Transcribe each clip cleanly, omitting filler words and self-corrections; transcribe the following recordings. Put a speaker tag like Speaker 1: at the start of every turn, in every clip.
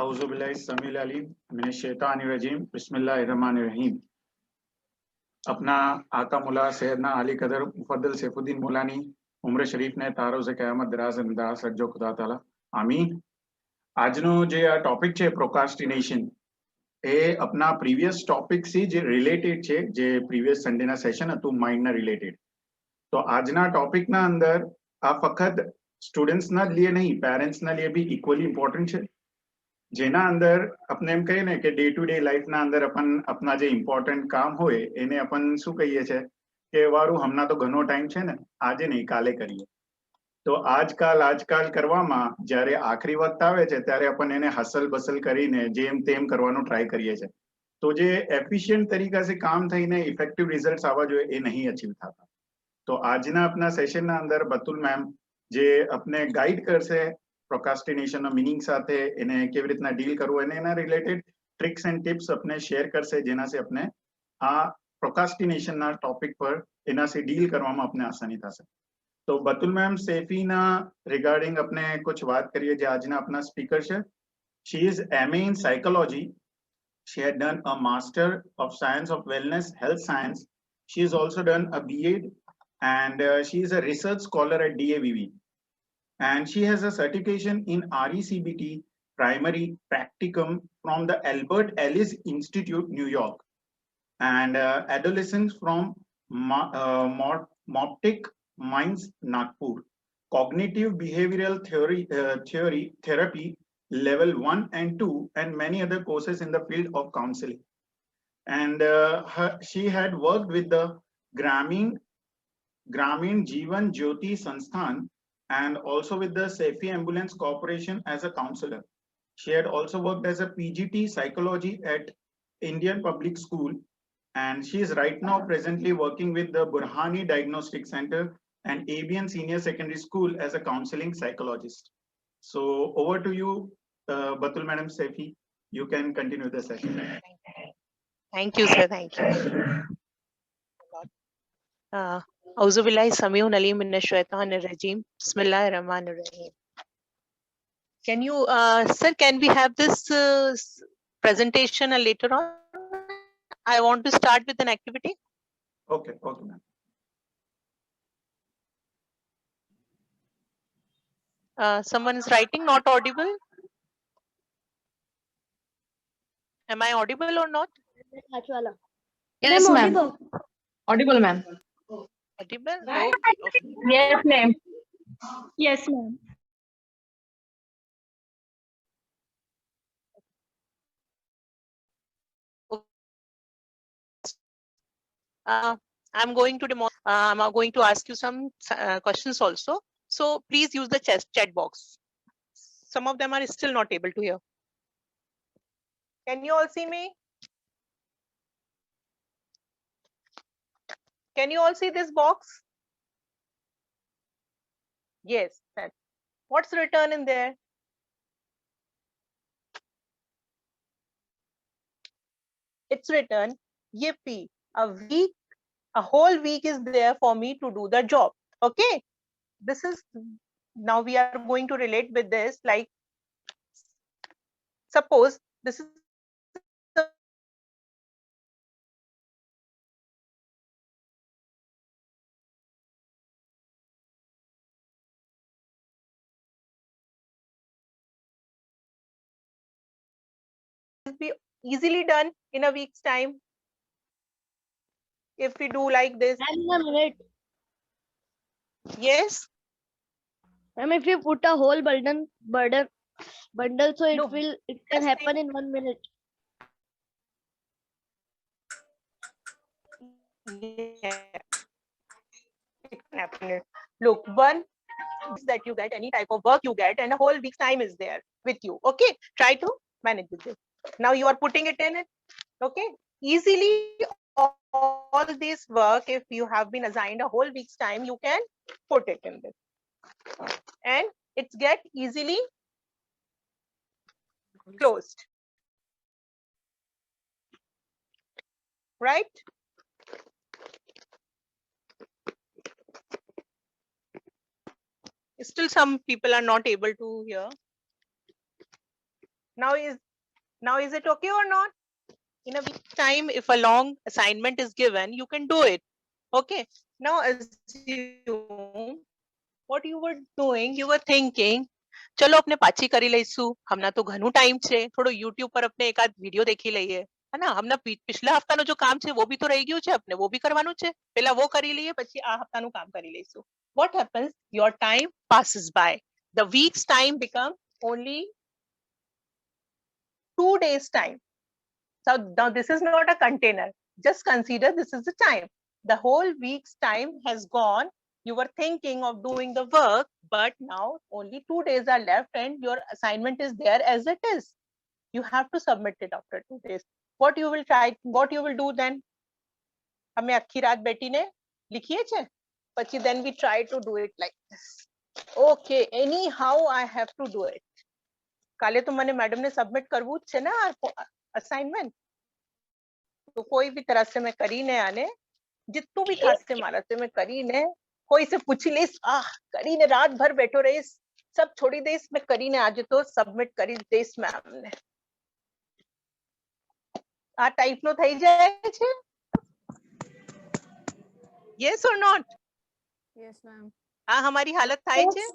Speaker 1: औज़ुबिल्लाहिस्समीउल-अलीम मिनश्शैतानिर्रजीम बिस्मिल्लाहिर्रहमानिर्रहीम। अपना आका मुला सैयदना अली कदर मुफद्दल सैफुद्दीन मौलानी उम्र शरीफ ने तारोज़ क़यामत दराज़ अंदाज़ सज्जो खुदा ताला आमीन। આજનો જે આ ટોપિક છે પ્રોકાસ્ટિનેશન એ આપના પ્રીવિયસ ટોપિક થી જે રિલેટેડ છે જે પ્રીવિયસ સન્ડેના સેશન હતું માઇન્ડના રિલેટેડ તો આજના ટોપિકના અંદર આ ફક્ત સ્ટુડન્ટ્સના જ लिए नहीं પેરેન્ટ્સના लिए भी इक्वली इम्पोर्टન્ટ છે જેના અંદર આપણે એમ કહીએ ને કે ડે ટુ ડે લાઈફના અંદર अपन अपना જે ઇમ્પોર્ટન્ટ કામ હોય એને अपन શું કહીએ છે કે વારું હમણાં તો ઘણો ટાઈમ છે ને આજે નહીં કાલે કરીએ તો આજકાલ કરવામાં જ્યારે આખરી વખત આવે છે ત્યારે अपन એને હસલ બસલ કરીને જેમ તેમ કરવાનો ટ્રાય કરીએ છે તો જે એફિશિયન્ટ તરીકા से काम થઈને ઇફેક્ટિવ રિઝલ્ટ્સ આવવા જોઈએ એ નહીં અચીવ થતા તો આજના આપના સેશનના અંદર બતુલ મેમ જે આપને ગાઈડ કરશે પ્રોકાસ્ટિનેશનનો મીનિંગ સાથે એને કેવી રીતના ડીલ કરવું અને એના રિલેટેડ ટ્રિક્સ એન્ડ ટિપ્સ આપને શેર કરશે જેનાથી આપને આ પ્રોકાસ્ટિનેશનના ટોપિક પર એનાથી ડીલ કરવામાં આપને આસાની થશે तो बतुल मैम सेफीना रिगार्डिंग अपने कुछ बात करिए जो आज ना अपना स्पीकर है she is MA in psychology. She had done a master of science of wellness health science. She has also done a B.Ed and she is a research scholar at DAVV and she has a certification in RECBT primary practicum from the Albert Ellis Institute New York and adolescents from Moptic Minds Nagpur, cognitive behavioral therapy level 1 and 2 and many other courses in the field of counseling and she had worked with the Gramin Jeevan Jyoti Sansthan and also with the Sefi Ambulance Corporation as a counselor. She had also worked as a PGT psychology at Indian Public School and she is right now presently working with the Burhani Diagnostic Center and ABN Senior Secondary School as a counseling psychologist. So over to you, Batul Madam Sefi. You can continue the session.
Speaker 2: Thank you, sir. Thank you. Auzubillahi Samiun Alim Minashaitanir Rajim. Bismillahirrahmanirrahim. Can you, sir, can we have this presentation later on? I want to start with an activity.
Speaker 1: Okay, okay, ma'am.
Speaker 2: Someone is writing not audible. Am I audible or not?
Speaker 3: Yes, ma'am. Audible, ma'am.
Speaker 2: Audible? Okay, okay.
Speaker 3: Yes, ma'am.
Speaker 4: Yes, ma'am.
Speaker 2: I'm going to ask you some questions also. So please use the chat box. Some of them are still not able to hear. Can you all see me? Can you all see this box? Yes. What's written in there? It's written, yippee, a whole week is there for me to do the job. Okay. This is, now we are going to relate with this, like, suppose this is be easily done in a week's time if we do like this.
Speaker 4: And in a minute.
Speaker 2: Yes.
Speaker 4: Ma'am, if you put a whole bundle, so
Speaker 2: No,
Speaker 4: it can happen in 1 minute.
Speaker 2: Yeah. It can happen. Look, one that you get, any type of work you get, and a whole week's time is there with you. Okay, try to manage with this. Now you are putting it in it. Okay, easily all this work, if you have been assigned a whole week's time, you can put it in this, and it's get easily closed. Right? Still some people are not able to hear. Now is it okay or not? In a week's time, if a long assignment is given, you can do it. Okay. Now assume what you were doing, you were thinking, ચલો આપણે પાછી કરી લઈશું, હમણાં તો ઘણું time છે, થોડો YouTube પર આપણે એકાદ વિડિયો देखी લઈએ, है ना? હમણાં पिछला હપ્તાનો जो काम છે वो भी तो રહી ગયું છે, આપણે वो भी કરવાનું છે, પહેલા वो કરી લઈએ, પછી આ હપ્તાનું કામ કરી લઈશું. What happens? Your time passes by. The week's time become only 2 days time. So now this is not a container. Just consider this is the time. The whole week's time has gone. You were thinking of doing the work, but now only 2 days are left and your assignment is there as it is. You have to submit it after 2 days. What you will do then? हमें आखी रात बैठीने लिखिए छे, પછી then we try to do it like this. Okay, anyhow I have to do it. કાલે તો મને madam ને સબમિટ કરવું જ છે ને અસાઇનમેન્ટ, તો કોઈ भी तरह से मैं કરીને આને जितू भी खासे मारा से मैं કરીને कोई से पूछी લઈશ, કરીને રાત ભર બેઠો રહીશ, सब છોડી દઈશ, मैं કરીને આજે તો સબમિટ કરી દઈશ મેમ ને. આ ટાઈપ નો થઈ જાય છે? Yes or not?
Speaker 3: Yes, ma'am.
Speaker 2: આ हमारी हालत થાય છે?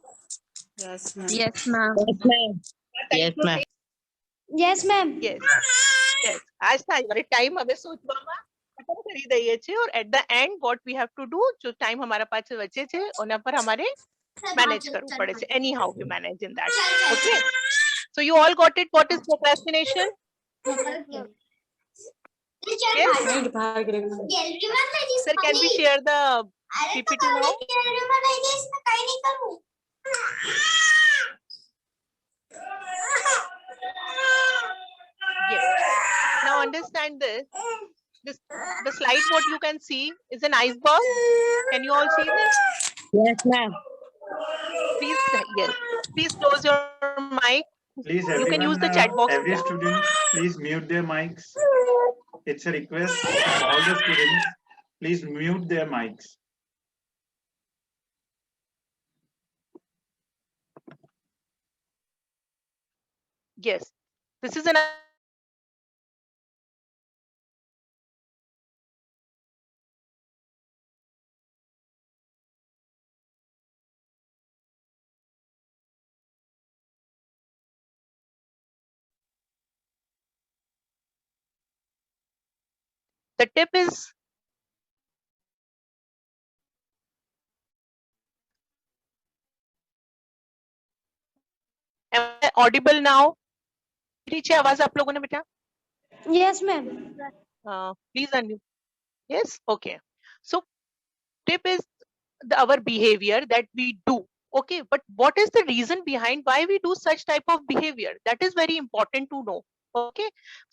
Speaker 3: Yes, ma'am.
Speaker 4: Yes, ma'am.
Speaker 3: Yes, ma'am.
Speaker 2: Yes, ma'am.
Speaker 4: Yes, ma'am.
Speaker 2: Yes. Yes. आज हमारे टाइम હવે સોચવામાં ખતમ કરી દઈએ છે, और at the end what we have to do, जो टाइम हमारा पास बचे છે ઓના પર हमारे मैनेज करવું પડે છે. Anyhow we manage in that. Okay. So you all got it. What is procrastination? Yes. Sir, can we share the PPT now? Yes. Now understand this. The slide what you can see is an iceberg. Can you all see this?
Speaker 3: Yes, ma'am.
Speaker 2: Please, yes. Please close your mic.
Speaker 1: Please,
Speaker 2: You can use
Speaker 1: everyone,
Speaker 2: the chat box.
Speaker 1: every student, please mute their mics. It's a request to all the students. Please mute their mics.
Speaker 2: Yes. This is an the tip is am I audible now? नीचे आवाज आप लोगों ने बेटा?
Speaker 4: Yes, ma'am.
Speaker 2: Please unmute. Yes. Okay. So tip is our behavior that we do. Okay, but what is the reason behind why we do such type of behavior? That is very important to know. Okay,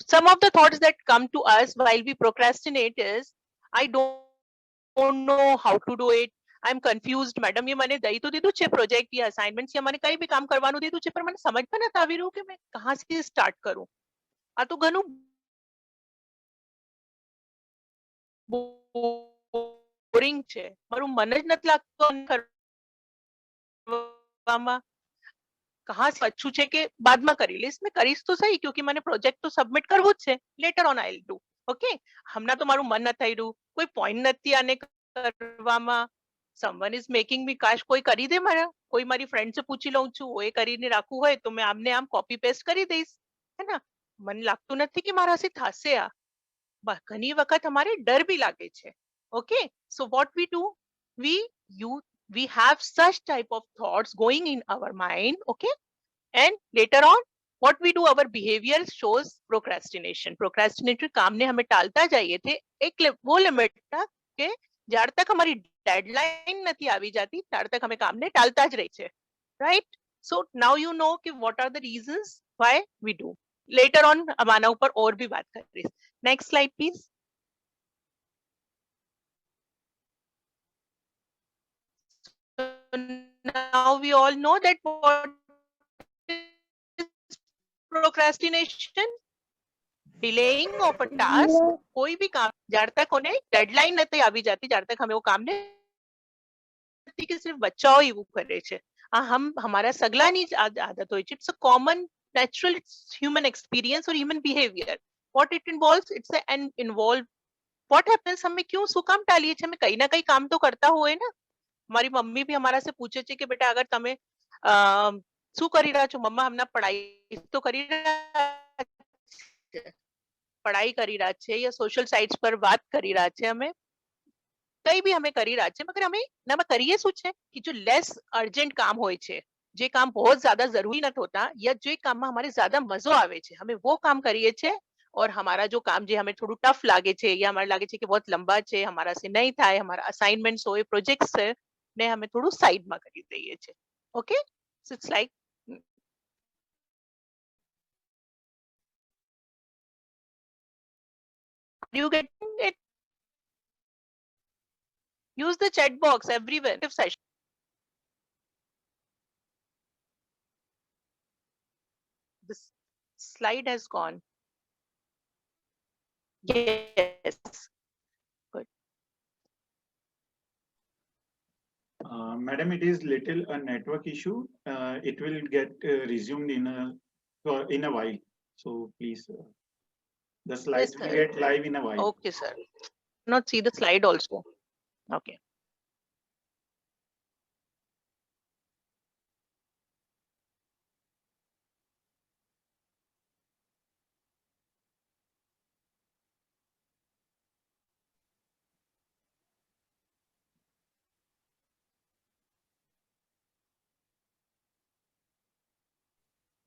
Speaker 2: some of the thoughts that come to us while we procrastinate is, I don't know how to do it. I'm confused. Madam ये मैंने दई तो દીધું છે project या assignment या મને કઈ भी કામ કરવાનું દીધું છે, પણ મને સમજમાં નથી આવી રહ્યું કે મેં કહાં से સ્ટાર્ટ કરું. આ તો ઘણું બોરિંગ છે, મારું મન જ નથી લાગતું કરવામાં. कहाँ से अच्छू છે કે બાદમાં કરી લઈશ, મેં કરીશ તો સહી, क्योंकि મને પ્રોજેક્ટ તો સબમિટ કરવું જ છે. Letter on I will do. Okay, હમણાં તો મારું મન નથી થઈ રહ્યું, કોઈ પોઈન્ટ નથી આને કરવામાં. someone is making me, કાશ કોઈ કરી દે, મારા કોઈ મારી ફ્રેન્ડ से પૂછી લઉં છું, એ કરીને રાખવું હોય તો મેં આમને આમ કોપી પેસ્ટ કરી દઈશ, है ना? મને લાગતું નથી કે મારાથી થશે આ. ઘણી વખત અમારે ડર બી લાગે છે. Okay, so what we do, we have such type of thoughts going in our mind. Okay, and later on what we do, our behavior shows procrastination. Procrastinator કામને અમે ટાળતા જઈએ थे એક वो लिमिट तक કે જ્યાર તક અમારી ડેડલાઇન નથી આવી જાતી ત્યાર તક અમે કામને ટાળતા જ રહી છે, right? So now you know कि what are the reasons why we do. Later on हम આના ઉપર और भी बात करेंगे. Next slide please. Now we all know that what is procrastination? Delaying of a task. कोई भी काम जब तक उन्हें डेडलाइन नहीं આવી જાતી, जब तक हमें वो काम ने कि सिर्फ बच्चाओ ही वो करे છે. हम हमारा सगलानी आदत હોય છે. It's a common natural human experience or human behavior. What it involves, it's an involve. What happens, हमें क्यों શું કામ ટાળીએ છીએ? हमें કઈ ના કઈ કામ તો કરતા હોય ને. મારી મમ્મી બી અમારા से પૂછે છે કે બેટા અગર તમે શું કરી રહ્યા છો? મમ્મા હમણાં પઢાઈ તો કરી રહ્યા છે, પઢાઈ કરી રહ્યા છે या સોશિયલ સાઇટ્સ પર વાત કરી રહ્યા છે, અમે કઈ બી અમે કરી રહ્યા છે, મગર અમે ના કરીએ શું છે कि जो लेस अर्जेंट काम હોય છે, જે કામ बहुत ज्यादा जरूरी નથી होता या જે કામમાં हमारे ज्यादा મજો આવે છે, અમે वो काम કરીએ છે. और हमारा जो काम जे हमें थोड़ू टफ लागे છે या हमारे लागे છે कि बहुत लंबा છે, हमारा से नहीं થાય, हमारा असाइनमेंट्स હોય, પ્રોજેક્ટ્સ છે ને हमें થોડું સાઈડમાં કરી દઈએ છે. Okay, so it's like you getting it? Use the chat box everywhere. Session. This slide has gone. Yes. Good.
Speaker 1: Madam, it is little a network issue. It will get resumed in a while. So please, the slides
Speaker 2: Yes,
Speaker 1: will
Speaker 2: sir.
Speaker 1: get live in a while.
Speaker 2: Okay, sir. Not see the slide also. Okay.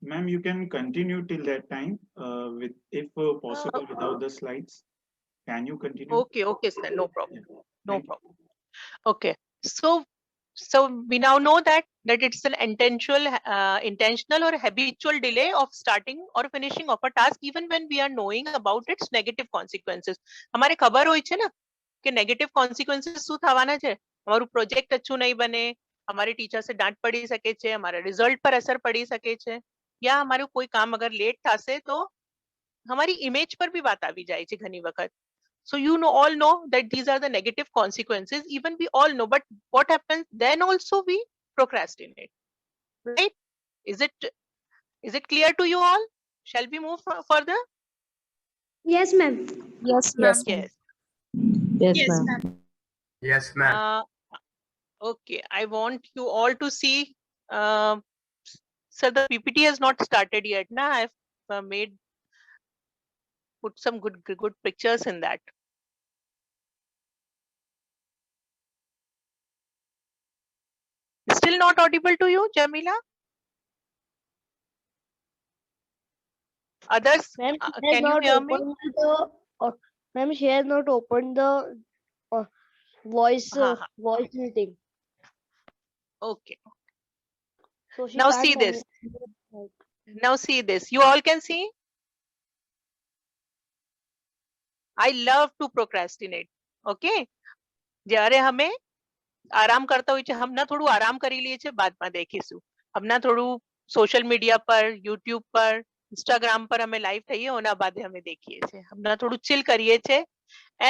Speaker 1: Ma'am, you can continue till that time with, if possible, without the slides. Can you continue?
Speaker 2: Okay, okay, sir. No problem.
Speaker 1: Yeah.
Speaker 2: No
Speaker 1: Thank you.
Speaker 2: problem. Okay. So we now know that it's an intentional or habitual delay of starting or finishing of a task, even when we are knowing about its negative consequences. हमारे खबर હોય છે ને કે negative consequences શું થવાના છે? हमाરું project अच्छું નહીં બને, हमारे टीचर से डांट पड़ी શકે છે, हमारे रिजल्ट पर असर પડી શકે છે, या हमाરું કોઈ કામ અગર લેટ થશે તો हमारी इमेज पर भी बात આવી જાય છે ઘણી વખત. So you all know that these are the negative consequences. Even we all know, but what happens then? Also we procrastinate, right? Is it clear to you all? Shall we move further?
Speaker 3: Yes, ma'am.
Speaker 4: Yes, ma'am.
Speaker 2: Yes.
Speaker 4: Yes, ma'am.
Speaker 5: Yes, ma'am.
Speaker 2: Okay, I want you all to see. So the PPT has not started yet. Now I've put some good pictures in that. Still not audible to you, Jamila? Others,
Speaker 4: Ma'am,
Speaker 2: can you hear me?
Speaker 4: Ma'am, she has not opened the voice
Speaker 2: Ha.
Speaker 4: voice meeting.
Speaker 2: Okay.
Speaker 4: So she
Speaker 2: Now
Speaker 4: can't
Speaker 2: see this.
Speaker 4: communicate.
Speaker 2: Now see this. You all can see? I love to procrastinate. Okay. જ્યારે અમે આરામ કરતા હોય છે, હમણાં થોડું આરામ કરી લઈએ છીએ, બાદમાં દેખીશું. હમણાં થોડું સોશિયલ મીડિયા પર, યુટ્યુબ પર, ઇન્સ્ટાગ્રામ પર અમે લાઈવ થઈએ, ઓના બાદે અમે દેખીએ છીએ. હમણાં થોડું ચિલ કરીએ છીએ.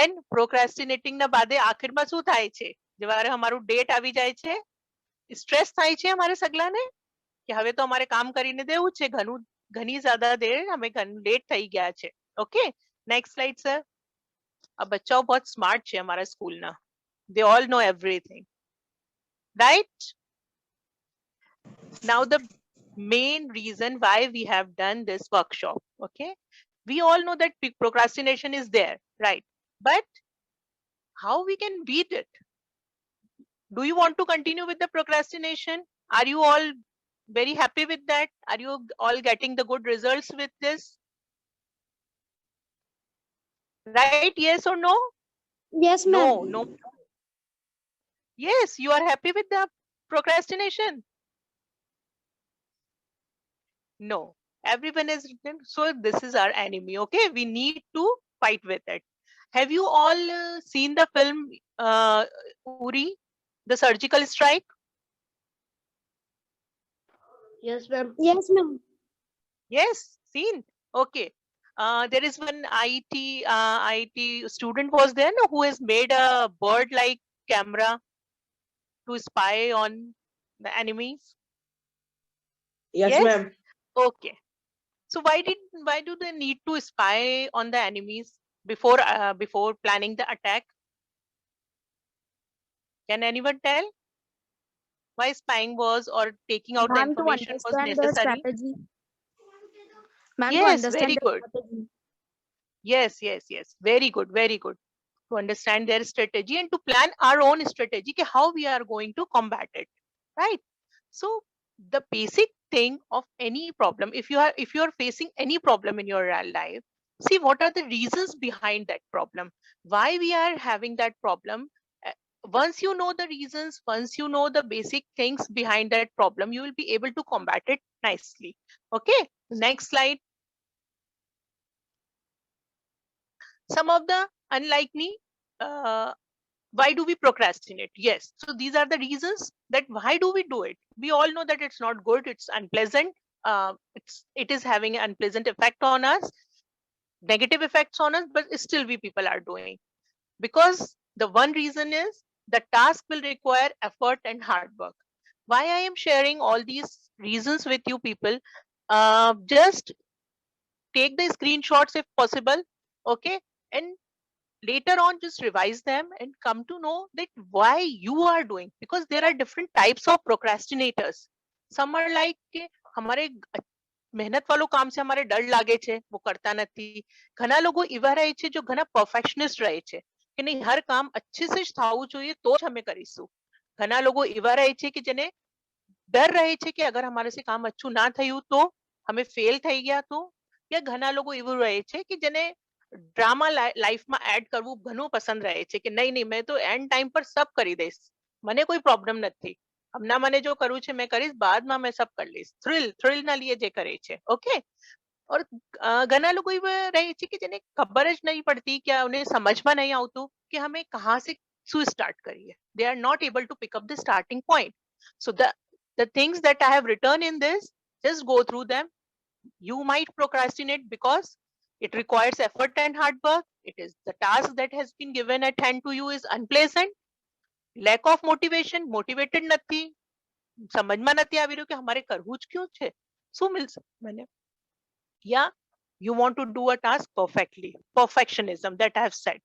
Speaker 2: એન્ડ પ્રોક્રેસ્ટિનેટિંગ ના બાદે આખિરમાં શું થાય છે? જ્યારે અમારું ડેટ આવી જાય છે, સ્ટ્રેસ થાય છે અમારે સગલાને કે હવે તો અમારે કામ કરીને દેવું છે, ઘણી જ્યાદા દેર અમે લેટ થઈ ગયા છે. Okay, next slide sir. આ બચ્ચાઓ बहुत સ્માર્ટ છે અમારા સ્કૂલના. They all know everything, right? Now the main reason why we have done this workshop, okay? We all know that procrastination is there, right? But how we can beat it? Do you want to continue with the procrastination? Are you all very happy with that? Are you all getting the good results with this? Right? Yes or no?
Speaker 3: Yes, ma'am.
Speaker 2: No. Yes, you are happy with the procrastination. No, everyone is written. So this is our enemy. Okay, we need to fight with it. Have you all seen the film Uri, the surgical strike?
Speaker 4: Yes, ma'am.
Speaker 3: Yes, ma'am.
Speaker 2: Yes, seen. Okay. There is one IT student was there no, who has made a bird-like camera to spy on the enemies.
Speaker 6: Yes,
Speaker 2: Yes?
Speaker 6: ma'am.
Speaker 2: Okay. So why do they need to spy on the enemies before planning the attack? Can anyone tell why spying was or taking out the
Speaker 3: Ma'am, to
Speaker 2: information was
Speaker 3: understand their
Speaker 2: necessary?
Speaker 3: strategy. Ma'am, to
Speaker 2: Yes,
Speaker 3: understand
Speaker 2: very
Speaker 3: their
Speaker 2: good.
Speaker 3: strategy.
Speaker 2: Yes. Very good, very good. To understand their strategy and to plan our own strategy, कि how we are going to combat it, right? So the basic thing of any problem, if you are facing any problem in your real life, see what are the reasons behind that problem, why we are having that problem. Uh, Once you know the reasons, once you know the basic things behind that problem, you will be able to combat it nicely. Okay, next slide. Some of the unlikely, uh, why do we procrastinate? Yes, so these are the reasons that why do we do it. We all know that it's not good, it's unpleasant, it is having an unpleasant effect on us, negative effects on us, but still we people are doing, because the one reason is the task will require effort and hard work. Why I am sharing all these reasons with you people, just take the screenshots if possible, okay, and later on just revise them and come to know that why you are doing, because there are different types of procrastinators. Some are like કે हमारे મહેનત વાળું કામ છે, અમારે ડર લાગે છે, वो કરતા નથી. ઘણા લોકો એવા રહે છે जो ઘણા perfectionist રહે છે કે નહીં, હર કામ अच्छे से જ થવું જોઈએ તો જ અમે કરીશું. ઘણા લોકો એવા રહે છે કે જેને ડર રહે છે કે અગર અમારે से કામ अच्छું ના થયું તો અમે ફેલ થઈ ગયા તો, या ઘણા લોકો એવું રહે છે કે જેને ડ્રામા લાઈફમાં એડ કરવું ઘણું પસંદ રહે છે કે નહીં मैं तो एंड टाइम पर सब કરી દઈશ, મને કોઈ પ્રોબ્લેમ નથી, હમણાં મને જો કરવું છે मैं કરીશ, બાદમાં मैं सब कर લઈશ, થ્રિલ ના लिए જે કરે છે. ઓકે, और ઘણા લોકો એવા રહે છે કે જેને ખબર જ નહીં પડતી, કે ઉन्हें સમજમાં નહીં આવતું કે અમે કहाँ से શું સ્ટાર્ટ કરીએ. They are not able to pick up the starting point. So the things that I have written in this, just go through them. You might procrastinate because it requires effort and hard work. It is the task that has been given at hand to you is unpleasant. Lack of motivation, motivated નથી, સમજમાં નથી આવી રહ્યું કે અમારે કરવું જ ક્યું છે, શું મિલશે મને. Yeah, you want to do a task perfectly. Perfectionism that I have said.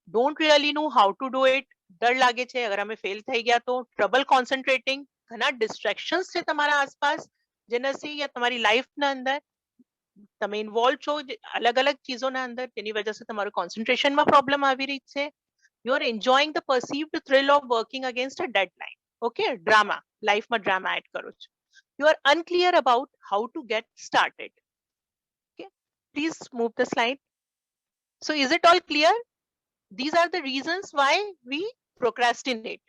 Speaker 2: Don't really know how to do it. ડર લાગે છે અગર અમે ફેલ થઈ ગયા તો. ટ્રબલ કોન્સન્ટ્રેટિંગ, ઘણા ડિસ્ટ્રેક્શન્સ છે તમારા આસપાસ જેનાથી યા તમારી લાઈફના અંદર તમે ઇન્વોલ્વ છો અલગ અલગ ચીજોના અંદર, તેની વજહ से તમારું કોન્સન્ટ્રેશનમાં પ્રોબ્લેમ આવી રહી છે. You are enjoying the perceived thrill of working against a deadline. Okay, drama, લાઈફમાં ડ્રામા એડ કરો છો. You are unclear about how to get started. Okay, please move the slide. So is it all clear? These are the reasons why we procrastinate.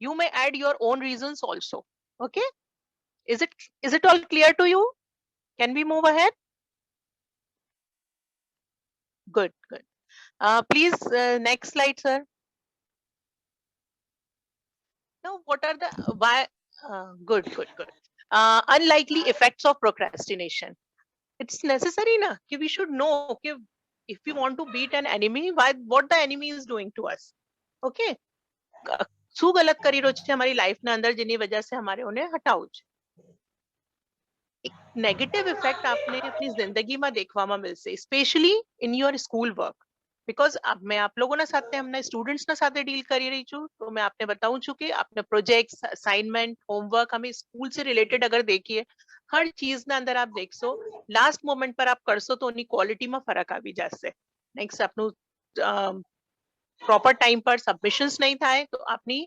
Speaker 2: You may add your own reasons also. Okay, is it all clear to you? Can we move ahead? Good. Please, next slide, sir. Now, what are the why? Good. Unlikely effects of procrastination. It's necessary na कि we should know कि if we want to beat an enemy, what the enemy is doing to us. Okay, શું ગલત કરી રહ્યો છે અમારી લાઈફના અંદર જેની વજહ से हमारे उन्हें हटाવું છે. એક નેગેટિવ ઇફેક્ટ આપને अपनी जिंदगीમાં देखવામાં मिलશે, specially in your school work. Because अब मैं आप लोगों ના સાથે हमने સ્ટુડન્ટ્સ ના સાથે ડીલ કરી રહી છું, તો मैं आपने बताऊं છું કે आपने પ્રોજેક્ટ્સ, અસાઇનમેન્ટ, હોમવર્ક हमें स्कूल से रिलेटेड अगर देखिए, हर चीज ના અંદર આપ દેખશો લાસ્ટ મોમેન્ટ પર આપ કરશો તો એની ક્વોલિટીમાં ફરક આવી જશે. નેક્સ્ટ આપનું પ્રોપર ટાઈમ પર સબમિશન્સ નહીં થાય તો આપની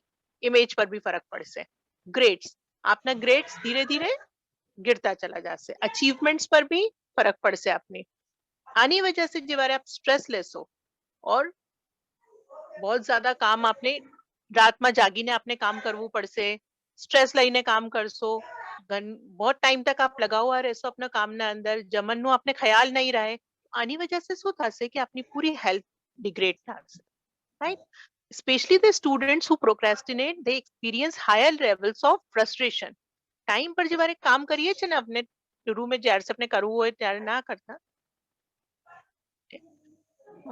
Speaker 2: ઇમેજ પર भी ફરક પડશે. ગ્રેડ્સ, આપના ગ્રેડ્સ ધીરે ધીરે गिरता चला जासे. अचीवमेंट्स पर भी फर्क पड़से आपने. आनी वजह से जब आप स्ट्रेस लेसो और बहुत ज्यादा काम आपने रात में जागीने आपने काम करવું પડશે, સ્ટ્રેસ લઈને કામ કરશો, बहुत टाइम तक आप लगा हुआ રહેશો अपना કામના અંદર, જમણનું આપને ખ્યાલ નહીં રહે. આની વજહ से શું થશે કે આપની પૂરી હેલ્થ ડિગ્રેડ થશે, right? Especially the students who procrastinate, they experience higher levels of frustration. Time પર જયારે કામ કરીએ છીએ ને આપણે શરૂ में જ્યારે આપણે કરવું હોય ત્યારે ના કરતા,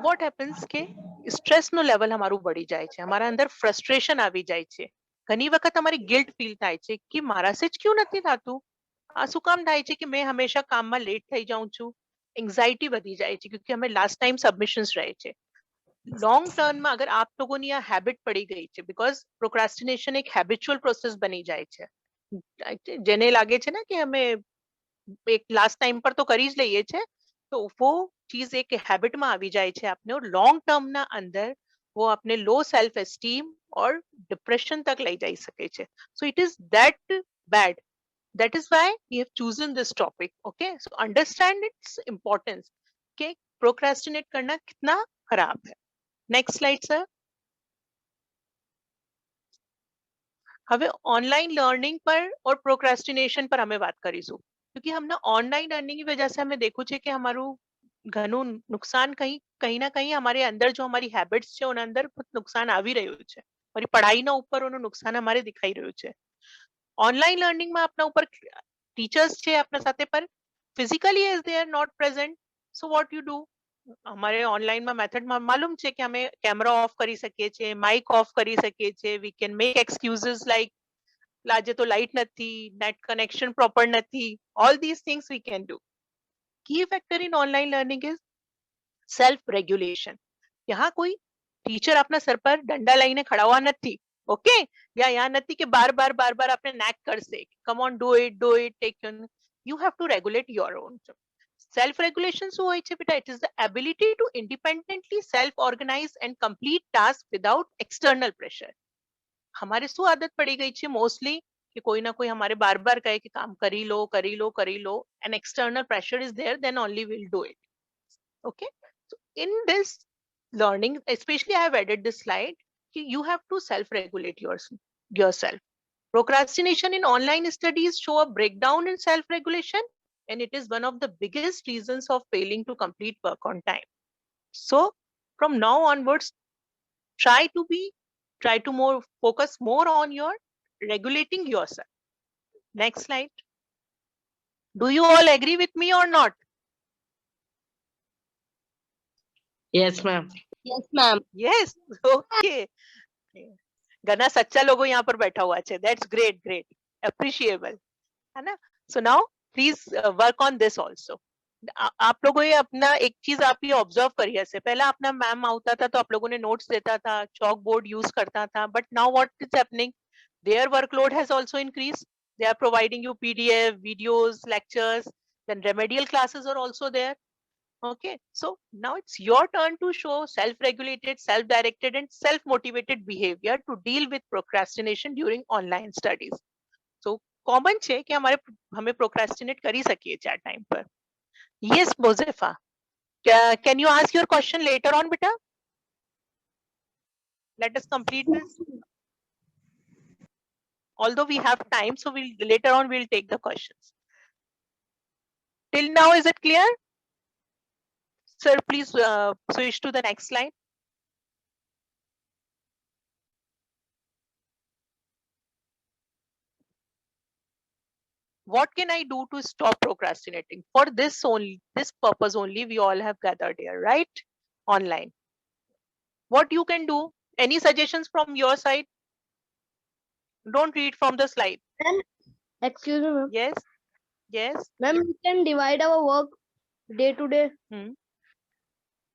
Speaker 2: what happens કે સ્ટ્રેસ નો લેવલ અમારું बढ़ી જાય છે, અમારા અંદર ફ્રસ્ટ્રેશન આવી જાય છે. ઘણી વખત અમારી ગિલ્ટ ફીલ થાય છે કે મારાથી જ ક્યું નથી થાતું, શું કામ થાય છે કે મેં હંમેશા કામમાં લેટ થઈ જાઉં છું, એન્ઝાઇટી વધી જાય છે, क्योंकि हमें लास्ट टाइम સબમિશન્સ રહે છે. લોંગ ટર્મમાં અગર આપ લોકોની આ હેબિટ પડી ગઈ છે, બીકોઝ પ્રોક્રાસ્ટિનેશન એક હેબિચ્યુઅલ પ્રોસેસ બની જાય છે, જેને લાગે છે ને કે અમે એક લાસ્ટ टाइम पर तो કરી જ લઈએ છે, तो वो चीज एक हैबिट में આવી જાય છે આપને, और लॉन्ग टर्म ના અંદર वो अपने लो सेल्फ एस्टीम और डिप्रेशन तक લઈ જઈ શકે છે. So it is that bad. That is why we have chosen this topic. Okay, so understand its importance. कि procrastinate करना कितना खराब है. Next slide sir. હવે ઓનલાइन લર્નિંગ પર और પ્રોક્રાસ્ટિનેશન પર અમે વાત કરીશું, क्योंकि हमने ऑनलाइन लर्निंग की वजह से हमें देखो છે કે हमाરું ઘણું નુકસાન કहीं ना कहीं हमारे अंदर जो हमारी हैबिट्स છે ઉના અંદર નુકસાન આવી રહ્યું છે, મારી પઢાઈના ઉપર એનું નુકસાન અમારે દેખાઈ રહ્યું છે. ઓનલાइन લર્નિંગ માં આપના ઉપર ટીચર્સ છે આપના સાથે, પર physically as they are not present. So what you do, हमारे ऑनलाइन में मेथड में मालूम है कि हमें कैमरा ऑफ કરી શકીએ છીએ, માઇક ઓફ કરી શકીએ છીએ, we can make excuses like लाजे तो लाइट નથી, नेट कनेक्शन प्रॉपर નથી, all these things we can do. Key factor in online learning is self regulation. यहाँ कोई टीचर अपना सर पर डंडा લઈને ખડા હોવા નથી, ઓકે, या यहाँ નથી કે બાર બાર આપણે नेक કરશે, come on do it take your, you have to regulate your own. Self regulation શું હોય છે બેટા? It is the ability to independently self organise and complete task without external pressure. हमारे શું આદત પડી ગઈ છે મોસ્ટલી कि कोई ना कोई हमारे बार बार कहे कि काम करी लो and external pressure is there, then only we'll do it. Okay, so in this learning especially I have added this slide, you have to self regulate yourself. Procrastination in online studies show a breakdown in self regulation, and it is one of the biggest reasons of failing to complete work on time. So from now onwards, try to more focus more on your regulating yourself. Next slide. Do you all agree with me or not?
Speaker 6: Yes, ma'am.
Speaker 4: Yes, ma'am.
Speaker 2: Yes. Okay. घना सच्चा लोगों यहाँ पर बैठा हुआ है. That's great, appreciable, है ना? So now please work on this also. आप लोगों ये अपना एक चीज आप ये ऑब्जर्व करिए से पहला अपना मैम आता था तो आप लोगों ने नोट्स देता था, चॉक बोर्ड यूज करता था, but now what is happening, their workload has also increased. They are providing you PDF, videos, lectures, then remedial classes are also there. Okay, so now it's your turn to show self-regulated, self-directed and self-motivated behavior to deal with procrastination during online studies. So common છે કે हमें procrastinate કરી શકીએ છે આ time પર. Yes, Bozefa. Can you ask your question later on, beta? Let us complete this. Although we have time, so later on we'll take the questions. Till now, is it clear? Sir, please switch to the next slide. What can I do to stop procrastinating? For this purpose only, we all have gathered here, right? Online. What you can do? Any suggestions from your side? Don't read from the slide.
Speaker 4: Excuse me, ma'am.
Speaker 2: Yes.
Speaker 4: Ma'am, we can divide our work day to day.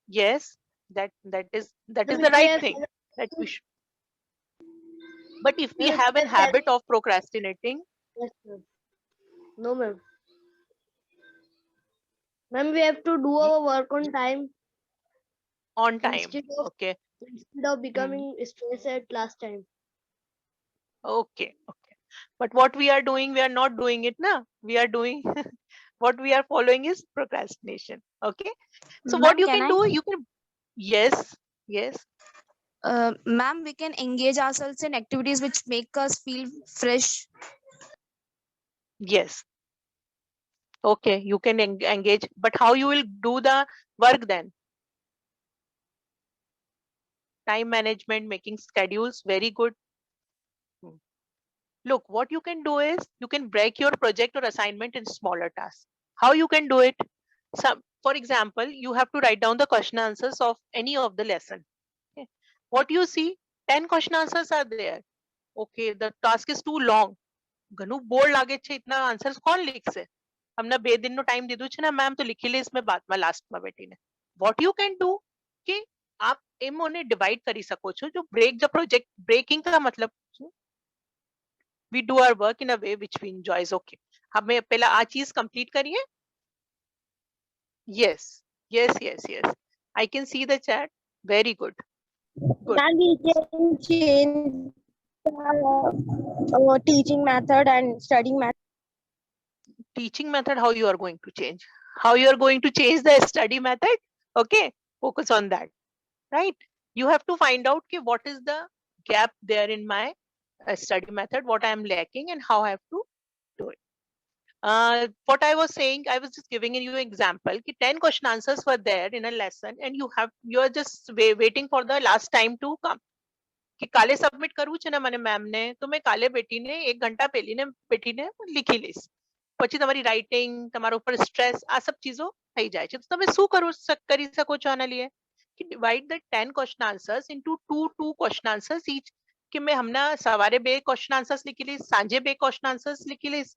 Speaker 2: Yes, that is
Speaker 4: Ma'am,
Speaker 2: the
Speaker 4: if we
Speaker 2: right
Speaker 4: have
Speaker 2: thing that we should. But if we have a habit of procrastinating,
Speaker 4: Yes, ma'am. No, ma'am. Ma'am, we have to do our work on time
Speaker 2: on time.
Speaker 4: instead of becoming stressed at last time.
Speaker 2: Okay. But what we are doing, we are not doing it now. We are doing what we are following is procrastination. Okay. So what you can do, you can. Yes.
Speaker 3: Ma'am, we can engage ourselves in activities which make us feel fresh.
Speaker 2: Yes. Okay, you can engage, but how you will do the work then? Time management, making schedules, very good. Look, what you can do is you can break your project or assignment in smaller tasks. How you can do it? For example, you have to write down the question answers of any of the lesson. Okay. What you see, 10 question answers are there. Okay, the task is too long. ઘણું બોર લાગે છે ઇતના answers કોણ લીખશે અમને 2 દિનનો time દીધું છે ને ma'am તો લીખી લઈશ મેં બાદમાં લાસ્ટમાં બેઠીને વોટ યુ કેન ડુ કે આપ એમોને ડિવાઈડ કરી શકો છો જો બ્રેક ધ પ્રોજેક્ટ બ્રેકિંગ का मतलब we do our work in a way which we enjoys okay हमें पहला आ चीज कंप्लीट करिए yes yes I can see the chat very good good
Speaker 4: Then we can change teaching method and studying method.
Speaker 2: teaching method how you are going to change how you are going to change the study method okay focus on that right you have to find out ki what is the gap there in my study method what I am lacking and how I have to do it what I was saying I was just giving you an example ki 10 question answers were there in a lesson and you are just waiting for the last time to come कि काले submit કરવું છે ને મને ma'am ને તો મેં કાલે બેઠીને 1 ઘંટા પહેલીને બેઠીને લીખી લઈશ પછી તમારી રાઇટિંગ તમારા ઉપર સ્ટ્રેસ આ सब ચીજો થઈ જાય છે તો તમે શું કરી શકો છો આના लिए कि divide the 10 question answers into two question answers each कि मैं हमना સવારે 2 question answers લીખી લઈશ સાંજે 2 question answers લીખી લઈશ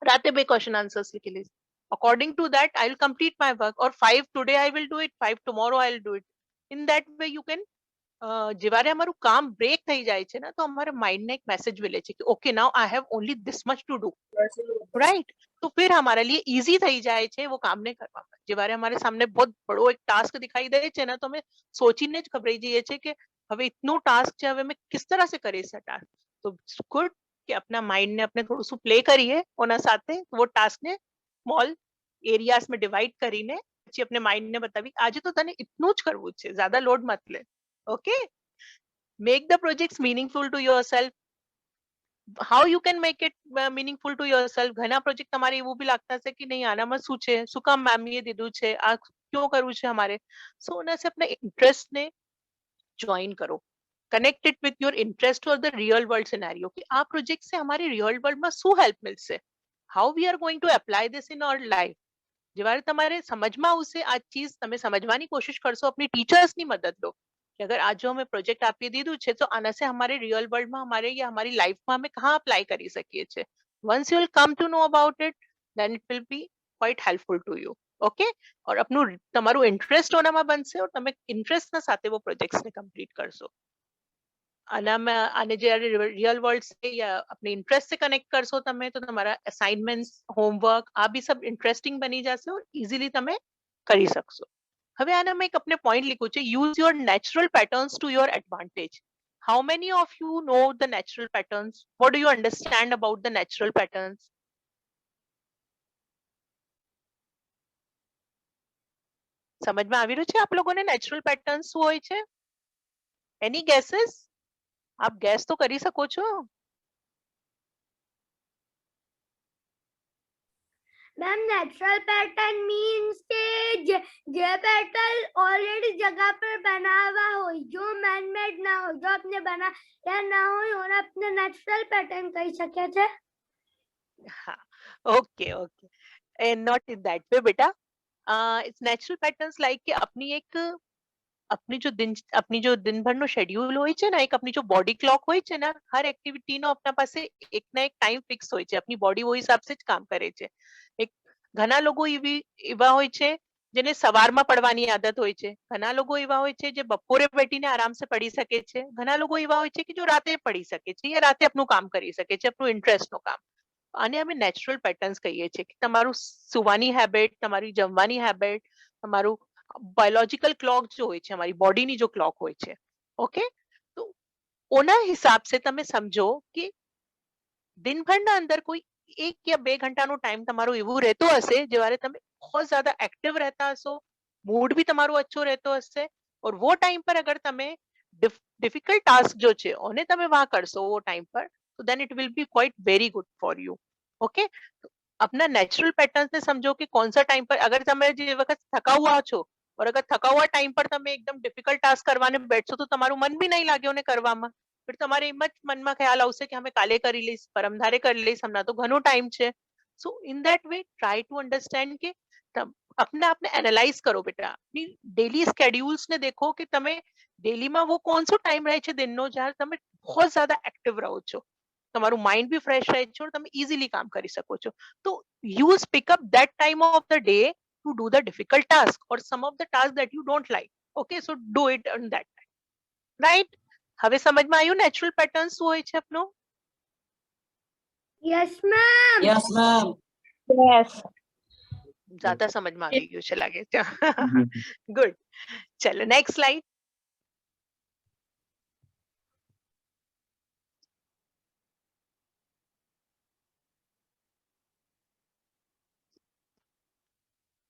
Speaker 2: રાતે 2 question answers લીખી લઈશ according to that I will complete my work or 5 today I will do it 5 tomorrow I will do it in that way you can જયારે અમારું કામ બ્રેક થઈ જાય છે ને તો અમારા માઇન્ડને એક મેસેજ મિલે છે કે okay now I have only this much to do right तो फिर हमारे लिए इजी થઈ જાય છે वो काम ने કરવામાં જયારે हमारे सामने बहुत बड़ो एक टास्क दिखाई दे છે ને તો અમે સોચીને જ ખબરાઈ જઈએ છે કે હવે इतनो टास्क છે હવે मैं किस तरह से કરી છે टास्क तो गुड કે अपना माइंड ने अपने थोड़ું શું પ્લે કરીએ ઓના સાથે वो टास्क ने સ્મોલ એરિયાસ में डिवाइड કરીને પછી अपने माइंड ने बताવી આજે તો તને इतનું જ કરવું છે ज्यादा લોડ મત લે okay make the projects meaningful to yourself how you can make it meaningful to yourself ઘણા પ્રોજેક્ટ તમારે એવું બી લાગતા છે કે નહીં આનામાં શું છે શું કામ મેમ એ દીધું છે આ ક્यों કરવું છે हमारे so ઉના से अपने इंटरेस्ट ने ज्वाइन करो connect it with your interest or the real world scenario कि આ પ્રોજેક્ટ से हमारे real world માં શું help मिलશે how we are going to apply this in our life જ્યારે તમારે સમજમાં આવશે આ ચીજ તમે સમજવાની કોશિશ કરશો अपनी टीचर्स ની મદદ લો कि अगर आज जो हमें प्रोजेक्ट आपी दीदू છે तो आना से हमारे रियल वर्ल्ड में हमारे या हमारी लाइफ में हमें कहाँ अप्लाई करी सकिए छे once you will come to know about it then it will be quite helpful to you okay और अपनु તમારું ઇન્ટરેસ્ટ ઓનામાં બનશે और તમે ઇન્ટરેસ્ટના સાથે वो પ્રોજેક્ટ્સ ને કમ્પ્લીટ કરશો આને જ્યારે रियल वर्ल्ड से या अपने इंटरेस्ट से कनेक्ट करशो તમે તો તમારા અસાઇનમેન્ટ્સ હોમવર્ક આ બી सब इंटरेस्टिंग બની જશે और इजीली તમે કરી શકશો હવે આને મેં એક अपने पॉइंट लिखું છે use your natural patterns to your advantage how many of you know the natural patterns what do you understand about the natural patterns સમજમાં આવી રહ્યું છે આપ લોકોને નેચરલ પેટર્ન્સ શું હોય છે એની ગેसेस આપ ગેસ તો કરી શકો છો
Speaker 4: मैम नेचुरल पैटर्न मीन्स के जे पैटर्न ऑलरेडी जगह पर बना हुआ हो जो मैन मेड ना हो जो अपने बना या ना हो और अपने नेचुरल पैटर्न कही सके छे
Speaker 2: हाँ okay okay and not in that way बेटा it's natural patterns like કે अपनी जो दिन भर નો શેડ્યુલ હોય છે ને એક अपनी जो બોડી ક્લોક હોય છે ને હર એક્ટિવિટી નો આપના પાસે એક ના એક ટાઈમ ફિક્સ હોય છે अपनी બોડી वो हिसाब से જ કામ કરે છે એક ઘણા લોકો એવા હોય છે જેને સવારમાં પડવાની આદત હોય છે ઘણા લોકો એવા હોય છે જે બપોરે બેઠીને આરામ से પડી શકે છે ઘણા લોકો એવા હોય છે કે જો રાતે પડી શકે છે યા રાતે આપનું કામ કરી શકે છે આપનું ઇન્ટરેસ્ટ નો કામ આને અમે નેચરલ પેટર્ન્સ કહીએ છીએ કે તમારું સુવાની હેબિટ તમારી જમવાની હેબિટ તમારું बायोलॉजिकल क्लॉक जो હોય છે हमारी बॉडी ની जो क्लॉक હોય છે ओके तो ઓના હિસાબ से તમે સમજો કે દિનભરના અંદર કોઈ 1 या 2 ઘંટાનો ટાઈમ તમારો એવું રહેતો હશે જ્યારે તમે बहुत ज्यादा एक्टिव रहता હશો मूड भी તમારો अच्छो રહેતો હશે और वो टाइम पर अगर તમે डिफिकल्ट टास्क जो છે ઓને તમે वहां કરશો वो टाइम पर तो then it will be quite very good for you okay अपना नेचुरल पैटर्न्स ने समझो कि कौन सा टाइम पर अगर તમે જે વખત થકા હુआ છો और अगर थका हुआ टाइम पर તમે एकदम डिफिकल्ट टास्क કરવાને બેઠશો તો તમારું મન બી નહીં લાગે ઓને કરવામાં फिर તમારે એમ જ મનમાં ખ્યાલ આવશે કે અમે કાલે કરી લઈશ પરમધારે કરી લઈશ હમણાં તો ઘણો ટાઈમ છે so in that way try to understand કે अपने आपने एनालाइज करो बेटा अपनी डेली स्केड्यूल्स ने देखो कि તમે ડેલી માં वो कौन સો टाइम રહે છે દિનનો જ્યારે તમે बहुत ज्यादा एक्टिव રહો છો તમારું માઇન્ડ બી ફ્રેશ રહે છે, તમે ઇઝીલી કામ કરી શકો છો. તો use pick up that time of the day to do the difficult task or some of the tasks that you don't like. Okay, so do it on that time. Right? હવે સમજમાં આવ્યું natural pattern શું હોય છે આપનું?
Speaker 4: Yes, ma'am.
Speaker 6: Yes, ma'am.
Speaker 2: Yes. જ્યાદા સમજમાં આવી ગયું છે લાગે છે. ગુડ. ચલો next slide.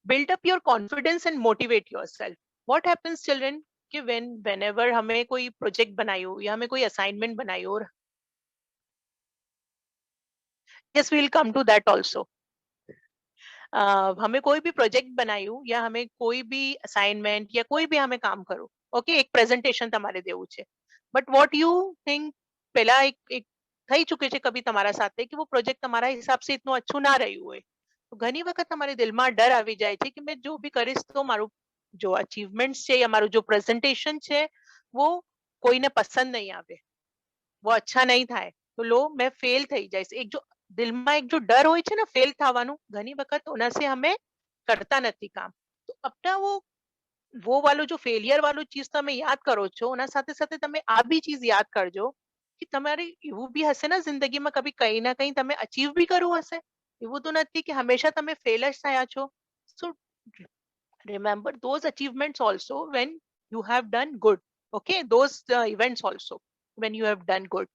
Speaker 2: build up your confidence and motivate yourself. What happens children कि whenever हमें कोई प्रोजेक्ट बनायो या हमें कोई असाइनमेंट बनायो और yes we will come to that also. हमें कोई भी प्रोजेक्ट बनायो या हमें कोई भी असाइनमेंट या कोई भी हमें काम करो ओके एक प्रेजेंटेशन તમારે દેવું છે બટ વોટ યુ થિંક પહેલા એક થઈ ચૂકે છે કભી તમારા સાથે કે वो પ્રોજેક્ટ તમારા હિસાબ से इतना अच्छું ના રહ્યું હોય તો ઘણી વખત તમારી દિલમાં ડર આવી જાય છે કે મેં જો भी કરીશ તો મારું जो અચીવમેન્ટ્સ છે या મારું जो પ્રેઝન્ટેશન છે वो કોઈને પસંદ નહીં આવે वो अच्छा नहीं થાય તો લો मैं फेल થઈ જઈશ એક जो દિલમાં એક जो डर હોય છે ને फेल થવાનું ઘણી વખત ઓનાસે હમે કરતા નથી કામ તો अपना वो वालो जो फेलियर वालो चीज તમે યાદ કરો છો ઓના સાથે સાથે તમે આ બી ચીજ યાદ કરજો કે તમારે એવું બી હશે ને જિંદગીમાં કભી કઈ ના કઈ તમે અચીવ બી કરવું હશે એવું તો નથી કે હંમેશા તમે ફેલ જ થયા છો સો remember those achievements also when you have done good okay those events also when you have done good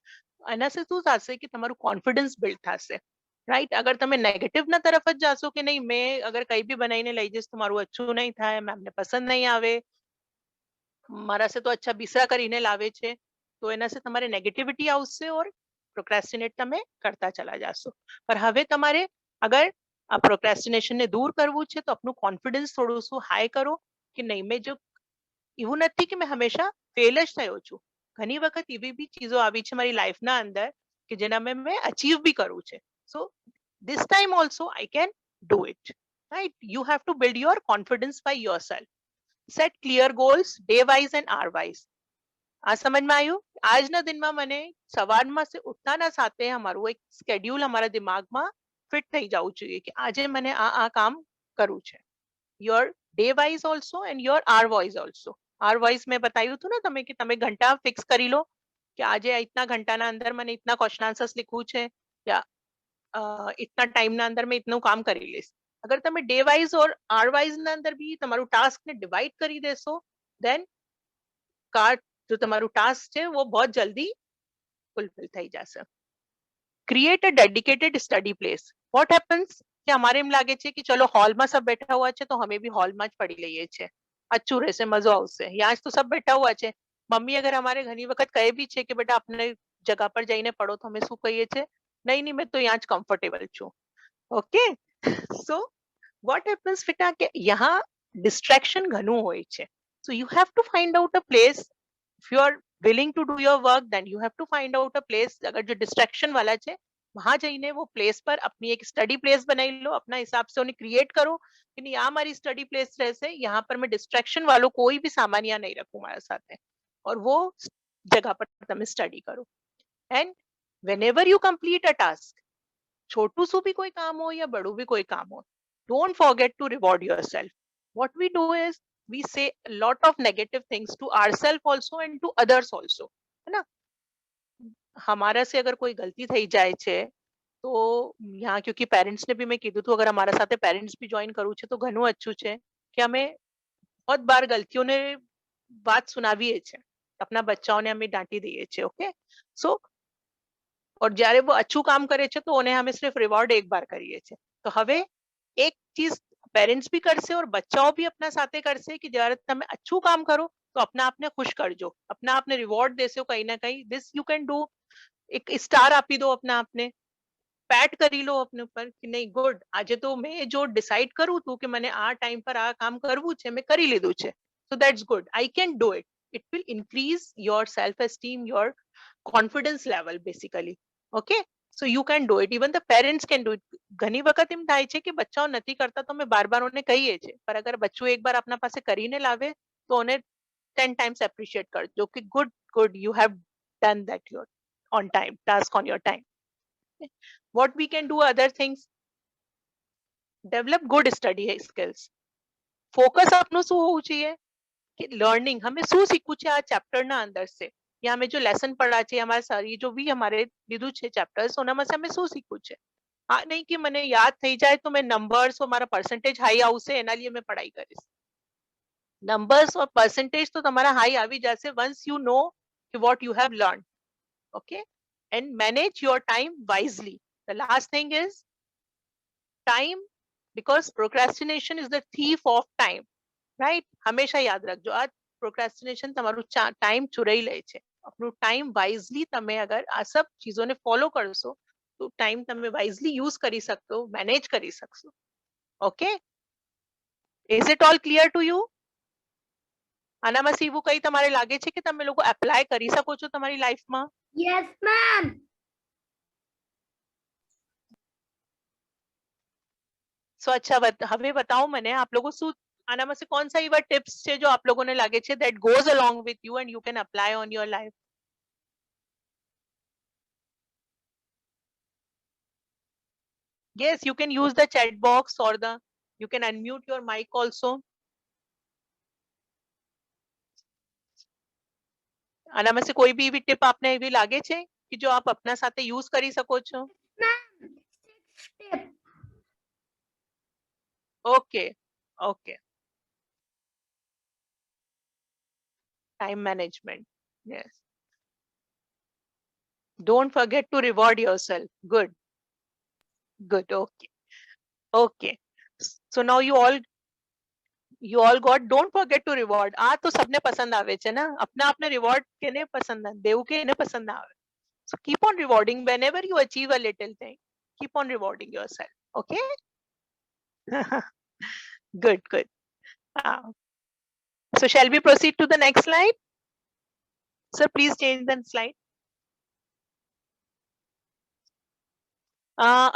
Speaker 2: આના से શું થશે કે તમારું કોન્ફિડન્સ બિલ્ડ થશે રાઈટ અગર તમે નેગેટિવ ના તરફ જ જાશો કે નહીં મેં અગર કઈ બી બનાવીને લઈ જઈશ તો મારું અચ્છું નહીં થાય મેમને પસંદ નહીં આવે મારા से तो अच्छा બીસરા કરીને લાવે છે તો એના से તમારે નેગેટિવિટી આવશે और પ્રોક્રેસ્ટિનેટ તમે કરતા ચલા જાશો પર હવે તમારે અગર આ પ્રોક્રેસ્ટિનેશન ને દૂર કરવું છે તો આપનું કોન્ફિડન્સ થોડું શું હાઈ કરો કે નહીં મેં જો એવું નથી કે મેં હંમેશા ફેલ જ થયો છું ઘણી વખત એવી બી ચીજો આવી છે મારી લાઈફના અંદર કે જેના મેં અચીવ બી કરવું છે સો this time also I can do it right you have to build your confidence by yourself set clear goals day wise and hour wise આ સમજમાં આવ્યું આજના દિનમાં મને સવારમાં से ઉઠતાના સાથે અમારું એક સ્કેડ્યુલ અમારા દિમાગમાં ફિટ થઈ જવું જોઈએ કે આજે મને આ કામ કરવું છે your day wise also and your hour wise also hour wise મેં બતાવ્યું હતું ને તમે કે તમે ઘંટા ફિક્સ કરી લો કે આજે इतना ઘંટાના અંદર મને इतना ક્વેશ્ચન આન્સર્સ लिखવું છે या इतना टाइम ના અંદર મેં इतનું કામ કરી લઈશ અગર તમે ડે વાઇઝ ઓર આર વાઇઝ ના અંદર બી તમારું ટાસ્ક ને ડિવાઇડ કરી દેશો દેન जो તમારું ટાસ્ક છે वो बहुत जल्दी ફુલફિલ થઈ જશે create a dedicated study place what happens કે અમારે એમ લાગે છે કે ચલો હોલમાં सब બેઠા हुआ છે તો અમે બી હોલમાં જ પડી લઈએ છે अच्छું રહેશે મજો આવશે यहाँ તો सब બેઠા हुआ છે મમ્મી અગર અમારે ઘણી વખત કહે બી છે કે બેટા આપણે જગા પર જઈને પડો તો અમે શું કહીએ છે नहीं मैं तो यहाँ कंफर्टेबल छू ओके सो व्हाट हैपन्स बेटा कि यहाँ डिस्ट्रैक्शन घणું હોય છે so you have to find out a place if you are willing to do your work then you have to find out a place अगर जो डिस्ट्रैक्शन वाला છે वहां જઈને वो प्लेस पर अपनी एक स्टडी प्लेस बनाई लो अपना हिसाब से उन्हें क्रिएट करो कि नहीं यहाँ हमारी स्टडी प्लेस रहसे यहाँ पर मैं डिस्ट्रैक्शन वालों कोई भी सामान यहाँ नहीं रखूं हमारे साथ और वो जगह पर તમે स्टडी करो and whenever you complete a task छोटू सु भी कोई काम हो या बड़ू भी कोई काम हो don't forget to reward yourself what we do is we say a lot of negative things to ourselves also and to others also है ना हमारा से अगर कोई गलती થઈ જાય છે તો यहाँ क्योंकि पेरेंट्स ने भी मैं કીધું હતું अगर हमारा સાથે पेरेंट्स भी ज्वाइन કરવું છે તો ઘણું अच्छું છે કે અમે बहुत बार गलतियों ने बात सुनावीए છે अपना बच्चाओं ने हमें डांटी दिए છે ओके सो और જ્યારે वो अच्छું કામ કરે છે તો उन्हें हमें सिर्फ रिवॉर्ड एक बार કરીએ છે તો હવે એક ચીજ પેરેન્ટ્સ भी કરશે और बच्चाओं भी अपना સાથે કરશે कि જ્યારે તમે अच्छું કામ કરો તો अपना आपने खुश करजो अपना आपने रिवॉर्ड देशो कहीं ना कहीं दिस यू कैन डू एक स्टार આપી દો अपना आपने पैट કરી લો अपने ऊपर कि नहीं गुड આજે તો मैं जो डिसाइड करूं तू कि मैंने आ टाइम पर आ काम करવું છે मैं કરી લીધું છે so that's good I can do it it will increase your self esteem your confidence level basically okay so you can do it even the parents can do it ઘણી વખત એમ થાય છે કે બચ્ચાઓ નથી કરતા તો અમે બાર ઓને કહીએ છે પર અગર બચ્ચું એક બાર આપના પાસે કરીને લાવે તો ઓને 10 times appreciate કરજો કે good you have done that your on time task on your time What we can do other things, develop good study skills. Focus આપનું શું હોવું જોઈએ કે લર્નિંગ અમે શું શીખવું છે આ ચેપ્ટરના અંદર છે યા અમે જો લેસન પढ़ा છે અમારા સારી જો બી અમારે લીધું છે ચેપ્ટર્સ ઓનામાં અમે શું શીખવું છે આ નહીં કે મને યાદ થઈ જાય તો મેં નંબર્સ और મારા પરસેન્ટેજ હાઈ આવશે એના लिए મેં પढ़ाई કરીશ નંબર્સ और परसेंटेज તો તમારા હાઈ આવી જશે once you know what you have learned. Okay, and manage your time wisely. The last thing is time, because procrastination is the thief of time, right? હંમેશા યાદ રાખજો આ procrastination તમારું time ચુરાઈ લે છે. આપણું time wisely તમે અગર આ सब ચીજોને follow કરશો તો time તમે wisely use કરી શકશો, manage કરી શકશો. Okay, is it all clear to you? આનામાં એવું કઈ તમારે લાગે છે કે તમે લોકો એપ્લાય કરી શકો છો તમારી લાઈફમાં?
Speaker 4: Yes, ma'am.
Speaker 2: So अच्छा હવે बताओ મને आप लोगों શું આનામાં से कौन सा એવા ટિપ્સ છે જો આપ લોકોને લાગે છે that goes along with you and you can apply on your life? Yes, you can use the chat box or you can unmute your mic also. આનામાં से કોઈ બી એવી ટિપ આપને એવી લાગે છે કે જો આપ अपना સાથે યુઝ કરી શકો છો?
Speaker 4: Ma'am, 6 tip.
Speaker 2: Okay, okay. Time management. Yes. Don't forget to reward yourself. Good. Good. Okay. Okay. So now you all got, don't forget to reward. આ તો સબને પસંદ આવે છે ને अपना अपने reward કેને પસંદ આવે દેવું કેને પસંદ આવે. So keep on rewarding whenever you achieve a little thing. Keep on rewarding yourself. Okay. Good, good. So shall we proceed to the next slide? Sir, please change the slide.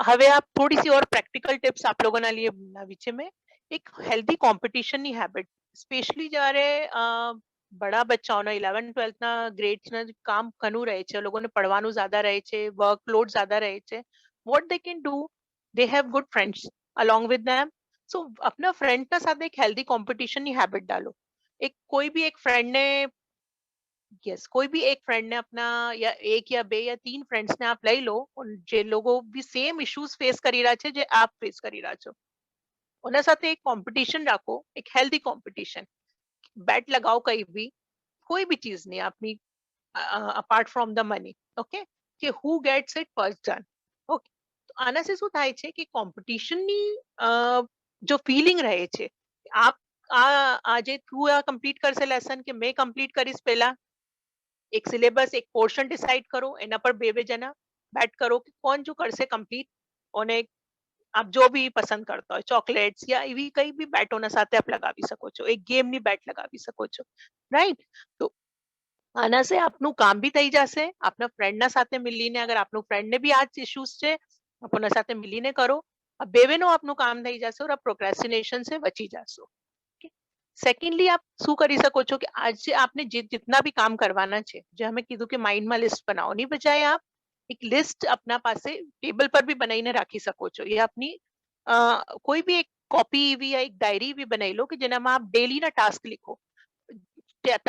Speaker 2: હવે આપ થોડી सी और practical tips आप लोगों ના लिए બનાવી છે મેં એક healthy competition ની habit, especially જ્યારે બડા બચ્ચાઓના 11 12 ના ગ્રેડ્સ ના કામ ઘણું રહે છે લોકોને પડવાનું જ્યાદા રહે છે વર્કલોડ જ્યાદા રહે છે what they can do, they have good friends along with them. So अपना फ्रेंड ના સાથે એક healthy competition ની habit डालो. एक कोई भी एक फ्रेंड ने यस कोई भी एक फ्रेंड ने अपना या एक या બે या 3 फ्रेंड्स ने आप લઈ લો જે લોકો બી સેમ ઇશ્યુઝ ફેસ કરી રહ્યા છે જે આપ ફેસ કરી રહ્યા છો ઓના સાથે એક કોમ્પિટિશન રાખો, એક હેલ્ધી કોમ્પિટિશન. બેટ લગાઓ કઈ બી કોઈ બી ચીજ નહીં આપની apart from the money. Okay, કે who gets it first done. Okay, તો આનાથી શું થાય છે કે કોમ્પિટિશનની જો ફિલિંગ રહે છે આપ આજે તું આ કમ્પ્લીટ કરશે લેસન કે મેં કમ્પ્લીટ કરીશ પહેલા, एक सिलेबस एक पोर्शन डिसाइड करो एना पर બે जना बैट करो कि कौन जो करसे कंप्लीट ઓને આપ જો બી પસંદ કરતા હોય ચોકલેટ્સ યા એવી કઈ બી બેટોના સાથે આપ લગાવી શકો છો, એક ગેમની બેટ લગાવી શકો છો, રાઈટ? તો આના से આપનું કામ બી થઈ જશે, આપના ફ્રેન્ડના સાથે મળીને અગર આપનું ફ્રેન્ડને બી આ જ ઇશ્યુઝ છે આપના સાથે મળીને કરો, આ બેવેનો આપનું કામ થઈ જશે और आप प्रोक्रेस्टिनेशन से बची जाशो. सेकेंडली आप શું કરી શકો છો કે આજે आपने जितना भी काम करवाना છે જે અમે કીધું કે માઇન્ડમાં લિસ્ટ બનાવવાની બજાય આપ એક લિસ્ટ अपना પાસે ટેબલ પર બી બનાવીને રાખી શકો છો या अपनी કોઈ બી એક કોપી એવી या एक डायरी भी बनाई लो कि જેનામાં आप डेली ना टास्क लिखो.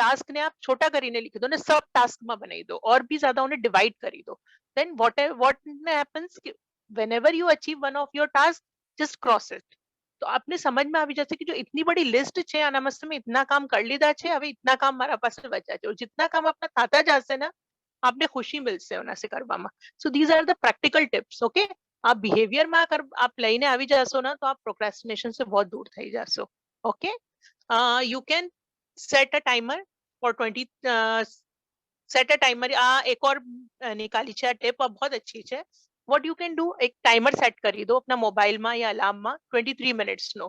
Speaker 2: टास्क ने आप छोटा કરીને लिख दो ને सब टास्क में बनाई दो और भी ज्यादा उन्हें डिवाइड करी दो. then what happens whenever you achieve one of your task, just cross it. तो आपने समझ में આવી જશે કે જો इतनी बड़ी लिस्ट છે આના મસ્ત મેં इतना काम कर લીધા છે, હવે इतना काम મારા પાસે બચ્યા છે, जितना काम अपना થતા જશે ને आपने खुशी मिलશે ઓના से કરવામાં. so these are the practical tips. okay, आप बिहेवियर में अगर आप લઈને આવી જશો ને તો आप प्रोक्रेस्टिनेशन से बहुत दूर થઈ જશો. okay, you can set a timer for 20 set a timer. આ એક और निकाली છે આ टिप बहुत अच्छी છે. what you can do, એક ટાઈમર સેટ કરી દો अपना મોબાઈલમાં या અલાર્મમાં 23 મિનિટ્સનો.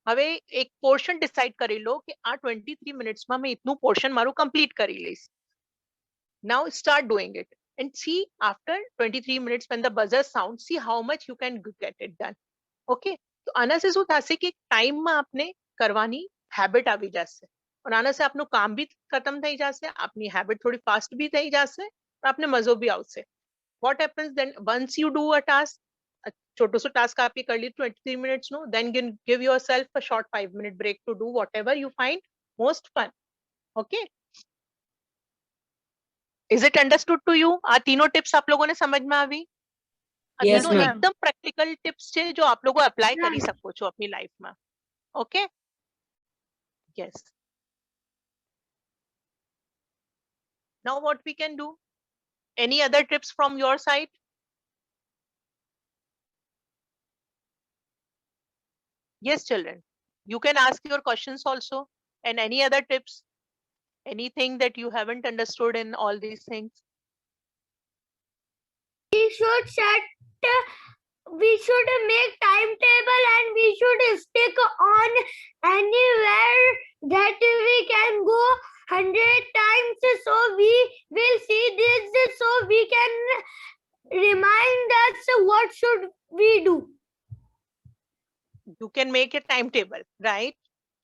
Speaker 2: હવે એક પોર્શન ડિસાઈડ કરી લો કે આ 23 મિનિટ્સમાં મેં ઇતનું પોર્શન મારું કમ્પ્લીટ કરી લઈશ. now start doing it and see after 23 minutes when the buzzer sounds, see how much you can get it done. okay, તો આના से શું થશે કે ટાઈમમાં આપને કરવાની હેબિટ આવી જશે और આના से આપનું કામ બી ખતમ થઈ જશે, આપની હેબિટ થોડી ફાસ્ટ બી થઈ જશે और આપને મજો બી આવશે. what happens then once you do a task, a छोटो सा task आप ये कर ली 23 minutes, no, then give yourself a short 5-minute break to do whatever you find most fun. Okay, is it understood to you? आ तीनों tips आप लोगों ने समझ में आवी? आ
Speaker 6: Yes,
Speaker 2: तीनों
Speaker 6: ma'am.
Speaker 2: एकदम practical tips છે जो आप लोगों apply કરી
Speaker 4: Right.
Speaker 2: શકો છો अपनी life में. Okay, yes. Now what we can do? Any other tips from your side? Yes, children, you can ask your questions also. And any other tips? Anything that you haven't understood in all these things?
Speaker 4: We should we should make timetable and we should stick on anywhere that we can go 100 times, so we will see this, so we can remind us what should we do.
Speaker 2: You can make a timetable, right?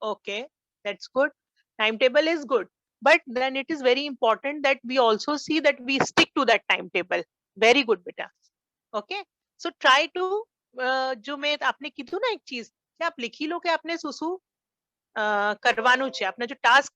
Speaker 2: Okay, that's good. Timetable is good. But then it is very important that we also see that we stick to that timetable. Very good, beta. Okay. So try to जो मैं आपने कीधું ना एक चीज कि आप लिखी लो कि आपने सुसु करवाનું છે આપને જો task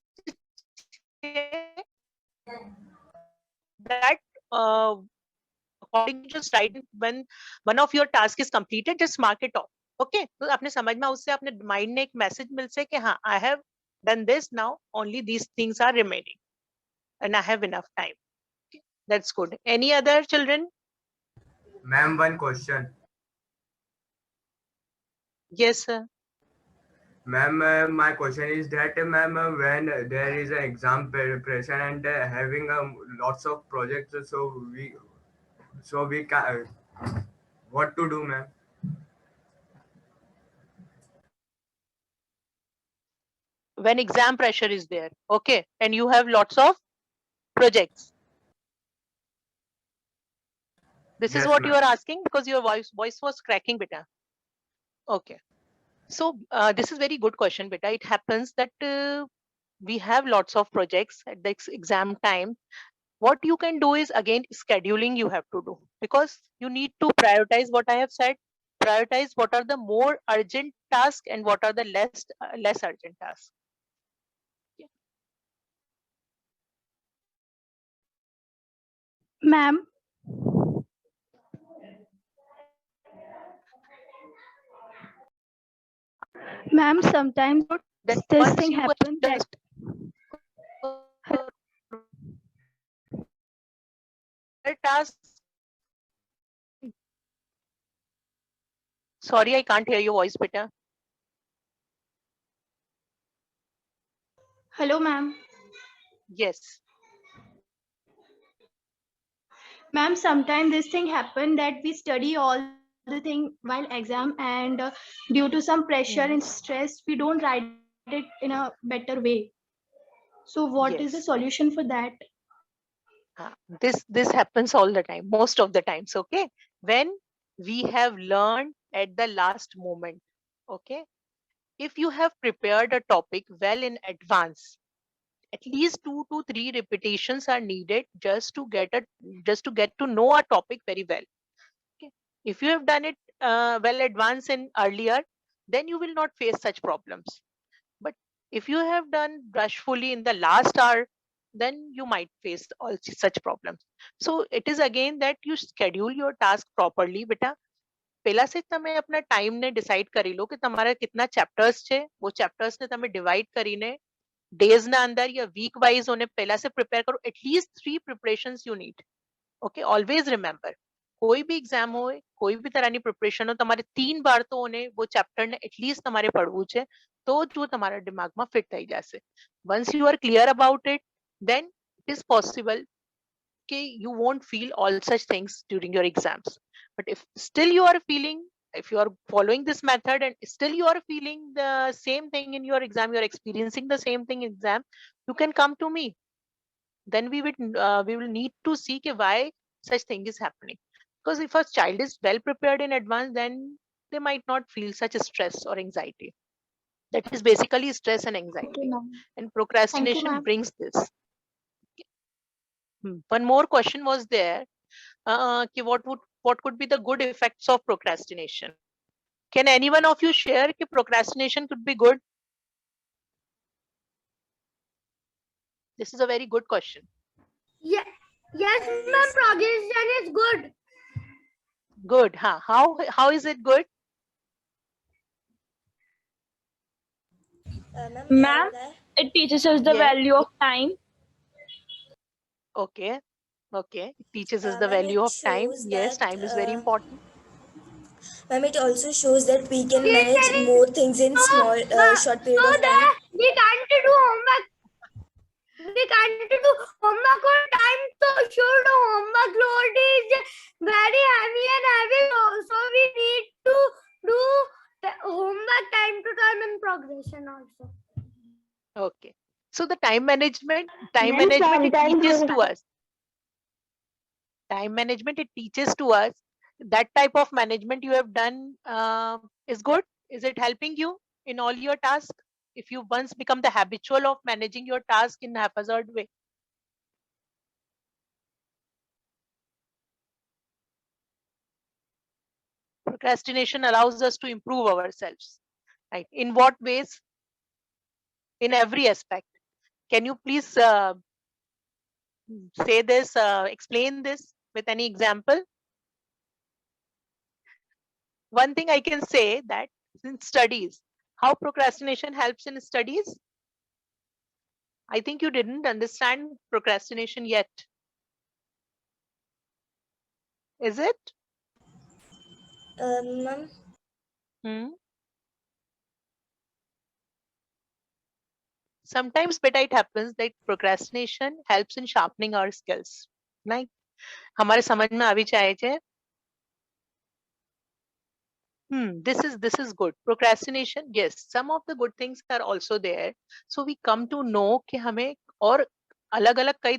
Speaker 2: that according to just write when one of your task is completed, just mark it off. Okay, तो आपने समझ में उससे अपने mind ने एक message मिल से कि हाँ I have done this, now only these things are remaining and I have enough time. Okay, that's good. Any other children?
Speaker 5: Ma'am, one question.
Speaker 2: Yes, sir.
Speaker 5: Ma'am, my question is that, ma'am, when there is an exam preparation and having lots of projects, so we can what to do, ma'am?
Speaker 2: When exam pressure is there, okay, and you have lots of projects. This is
Speaker 5: Yes,
Speaker 2: what you
Speaker 5: ma'am.
Speaker 2: are asking because your voice was cracking, beta. Okay. So this is very good question, beta. It happens that we have lots of projects at the exam time. What you can do is again scheduling you have to do, because you need to prioritize what I have said. Prioritize what are the more urgent tasks and what are the less urgent tasks.
Speaker 7: Ma'am, ma'am, sometimes
Speaker 2: Then
Speaker 7: this
Speaker 2: once
Speaker 7: thing
Speaker 2: you
Speaker 7: happen that
Speaker 2: just task. Sorry, I can't hear your voice, beta.
Speaker 7: hello, ma'am.
Speaker 2: Yes.
Speaker 7: Ma'am, sometimes this thing happen that we study all the thing while exam, and due to some pressure and stress, we don't write it in a better way. So, what is the
Speaker 2: Yes.
Speaker 7: solution for that?
Speaker 2: This happens all the time, most of the times. Okay, when we have learned at the last moment. Okay, if you have prepared a topic well in advance, at least 2 to 3 repetitions are needed just to get to know a topic very well. Okay, if you have done it well advanced and earlier, then you will not face such problems. But if you have done rushfully in the last hour, then you might face all such problems. So it is again that you schedule your task properly, beta. પહેલા से જ તમે આપના time ને decide કરી લો કે તમારા કેટલા ચેપ્ટર્સ છે, वो ચેપ્ટર્સ ને તમે ડિવાઈડ કરીને ડેઝ ના અંદર या વીક વાઇઝ ઓને પહેલા से પ્રિપેર કરો. At least 3 preparations you need. Okay, always remember, કોઈ બી એક્ઝામ હોય, કોઈ બી તરહની પ્રિપરેશન હોય, તમારે 3 વાર તો ઓને वो ચેપ્ટર ને એટલીસ્ટ તમારે પડવું છે, તો જો તમારા દિમાગમાં ફિટ થઈ જશે. Once you are clear about it, then it is possible કે you won't feel all such things during your exams. But if still you are feeling, if you are following this method and still you are feeling the same thing in your exam, you are experiencing the same thing in exam, you can come to me. Then we will need to see ke why such thing is happening. Because if a child is well prepared in advance, then they might not feel such a stress or anxiety. That is basically stress and anxiety.
Speaker 7: Okay, ma'am.
Speaker 2: And procrastination
Speaker 7: ma'am.
Speaker 2: brings this. One more question was there. what could be the good effects of procrastination? Can any one of you share कि procrastination could be good? This is a very good question.
Speaker 4: Yeah, yes, ma'am. Progression is good.
Speaker 2: Good, huh? How is it good?
Speaker 8: Ma'am, it teaches us the
Speaker 2: Yes.
Speaker 8: value of time.
Speaker 2: Okay. Okay. It teaches us the
Speaker 9: Ma'am,
Speaker 2: value
Speaker 9: it
Speaker 2: of time.
Speaker 9: shows
Speaker 2: Yes,
Speaker 9: that
Speaker 2: time is very important.
Speaker 9: ma'am, it also shows that we can
Speaker 4: She is
Speaker 9: manage
Speaker 4: telling
Speaker 9: more things in small short period
Speaker 4: so
Speaker 9: of time.
Speaker 4: that we can't do homework. We can't do homework on time. So should homework load is very heavy and heavy. So we need to do the homework time to time and progression also.
Speaker 2: Okay. So the time management it
Speaker 8: sometimes
Speaker 2: teaches
Speaker 8: we
Speaker 2: to us. Time management, it teaches to us. That type of management you have done is good. Is it helping you in all your tasks? If you once become the habitual of managing your task in haphazard way. Procrastination allows us to improve ourselves. Right? In what ways? In every aspect. Can you please say this, explain this with any example? One thing I can say that in studies, how procrastination helps in studies? I think you didn't understand procrastination yet. Is it?
Speaker 9: Ma'am,
Speaker 2: Sometimes beta it happens that procrastination helps in sharpening our skills. Like हमारे समझ में आवी चाहिए this is good. Procrastination, yes, some of the good things are also there. So we come to know कि हमें और अलग-अलग कई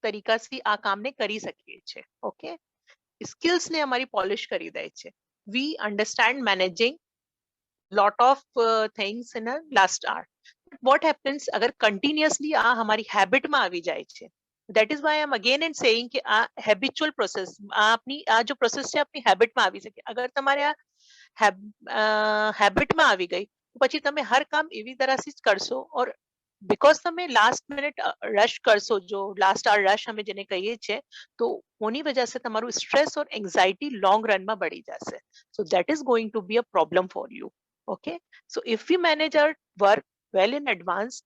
Speaker 2: तरीका से आ काम ने करी सकिए छे. Okay, skills ने हमारी polish करी दे छे. We understand managing lot of things in a last hour. But what happens अगर continuously आ हमारी habit में आवी जाए छे? That is why I'm again and saying कि habitual process अपनी जो process છે अपनी habit માં આવી શકે. અગર તમારે habit માં આવી ગઈ પછી તમે હર કામ એવી તરહથી જ કરશો और because તમે last minute rush કરશો जो last hour rush અમે જેને કહીએ છીએ તો ઓની વજહ से તમારું stress और anxiety long run માં बढ़ी જશે. So that is going to be a problem for you. Okay, so if we manage our work well in advance,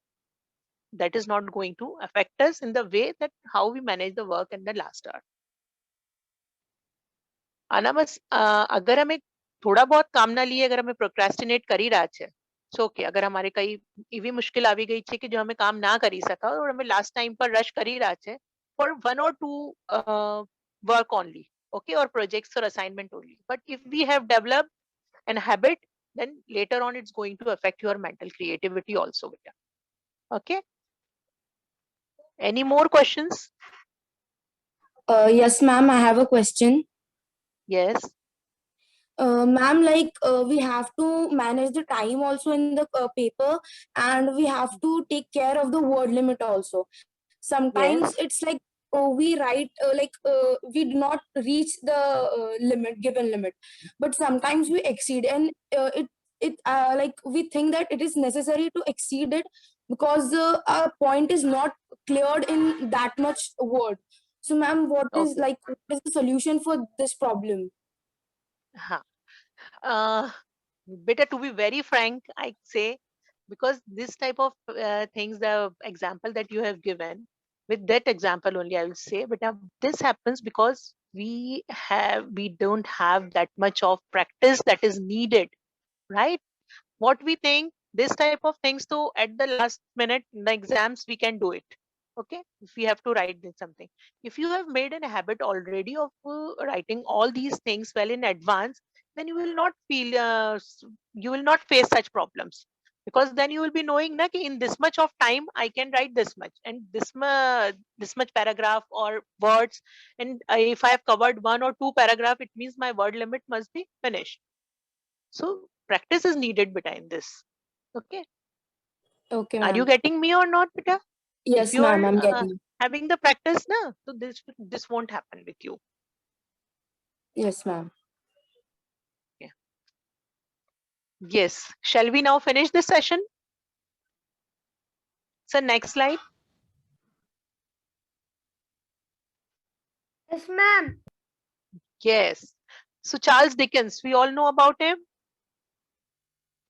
Speaker 2: that is not going to affect us in the way that how we manage the work in the last hour. આના બસ અગર અમે થોડા बहुत કામ ના लिए अगर हमें procrastinate કરી રહ્યા છે so okay अगर हमारे कई એવી મુશ્કેલ આવી ગઈ છે કે જો અમે કામ ના કરી સકા और हमें last time पर rush કરી રહ્યા છે for one or two work only, okay, or projects or assignment only, but if we have developed an habit then later on it's going to affect your mental creativity also. Okay, any more questions?
Speaker 9: yes, ma'am, I have a question.
Speaker 2: Yes.
Speaker 9: Ma'am, like we have to manage the time also in the paper, and we have to take care of the word limit also. Sometimes
Speaker 2: Yes.
Speaker 9: it's like we write we do not reach the given limit, but sometimes we exceed, and it like we think that it is necessary to exceed it because our point is not cleared in that much word. So, ma'am, what is
Speaker 2: Okay.
Speaker 9: what is the solution for this problem?
Speaker 2: Better to be very frank, I say, because this type of things, the example that you have given, with that example only, I will say, but this happens because we don't have that much of practice that is needed, right? What we think, this type of things, so at the last minute, in the exams, we can do it. Okay, if we have to write something, if you have made a habit already of writing all these things well in advance, then you will not feel you will not face such problems, because then you will be knowing that in this much of time I can write this much and this much paragraph or words, and if I have covered one or two paragraph, it means my word limit must be finished. So practice is needed behind this. Okay.
Speaker 9: Okay,
Speaker 2: Are you
Speaker 9: ma'am.
Speaker 2: getting me or not, beta?
Speaker 9: Yes,
Speaker 2: If you
Speaker 9: ma'am,
Speaker 2: are
Speaker 9: I'm getting.
Speaker 2: having the practice, na, so this won't happen with you.
Speaker 9: Yes, ma'am.
Speaker 2: Yes. Shall we now finish this session? So next slide.
Speaker 4: Yes, ma'am.
Speaker 2: Yes. So Charles Dickens, we all know about him.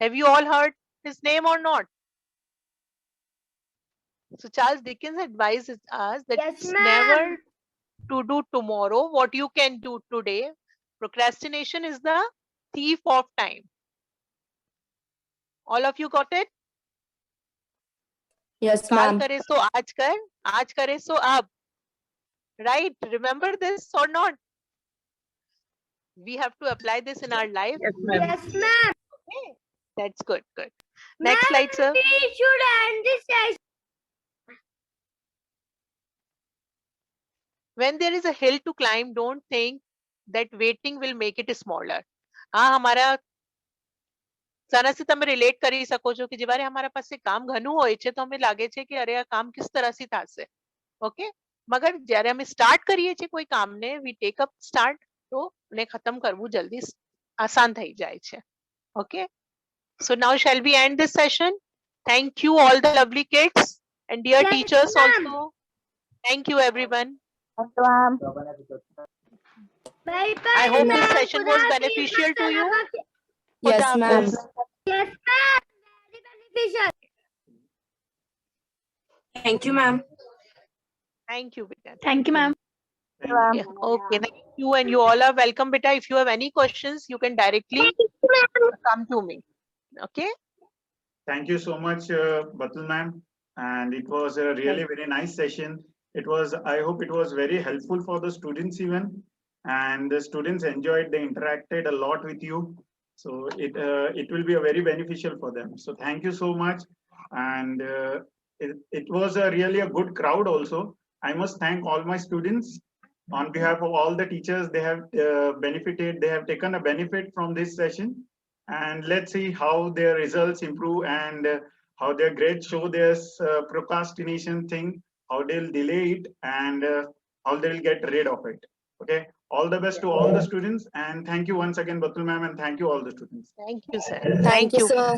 Speaker 2: Have you all heard his name or not? So Charles Dickens advises us that
Speaker 4: Yes,
Speaker 2: it's
Speaker 4: ma'am.
Speaker 2: never to do tomorrow what you can do today. Procrastination is the thief of time. All of you got it?
Speaker 9: Yes,
Speaker 2: काल
Speaker 9: ma'am.
Speaker 2: करे सो आज कर, आज करे सो अब. Right? Remember this or not? We have to apply this in our life.
Speaker 6: Yes, ma'am.
Speaker 4: Yes, ma'am.
Speaker 2: Okay. That's good. Good. Next slide, sir.
Speaker 4: We should end this session.
Speaker 2: When there is a hill to climb, don't think that waiting will make it smaller. હા અમારા સારા से તમે relate કરી શકો છો કે જ્યારે અમારા પાસે કામ ઘણું હોય છે તો અમે લાગે છે કે અરે આ કામ કિસ તરહથી થશે. ઓકે, મગર જ્યારે અમે સ્ટાર્ટ કરીએ છીએ કોઈ કામને, વી ટેક અપ સ્ટાર્ટ, તો એને ખતમ કરવું જલ્દી આસાન થઈ જાય છે. Okay, so now shall we end this session? Thank you all the lovely kids and dear
Speaker 4: Yes,
Speaker 2: teachers
Speaker 4: ma'am.
Speaker 2: also. Thank you everyone.
Speaker 4: Bye
Speaker 2: I hope this
Speaker 4: ma'am.
Speaker 2: session was beneficial to you.
Speaker 9: Yes,
Speaker 2: Khuda
Speaker 9: ma'am.
Speaker 2: Hafiz.
Speaker 4: Yes, ma'am. Very beneficial.
Speaker 9: Thank you, ma'am.
Speaker 2: Thank you, beta.
Speaker 7: Thank you, ma'am.
Speaker 2: Yeah, okay, thank you, and you all are welcome, beta. If you have any questions, you can directly come to me. Okay.
Speaker 1: Thank you so much, Batul ma'am. And it was a really very nice session. It was, I hope it was very helpful for the students even. And the students enjoyed, they interacted a lot with you. So it will be a very beneficial for them. So thank you so much. And it was a really a good crowd also. I must thank all my students on behalf of all the teachers. They have benefited, they have taken a benefit from this session. And let's see how their results improve and how their grades show their procrastination thing, how they'll delay it, and how they'll get rid of it. Okay, all the best to all the students, and thank you once again, Batul ma'am, and thank you all the students.
Speaker 2: Thank you, sir.
Speaker 9: Thank you, sir.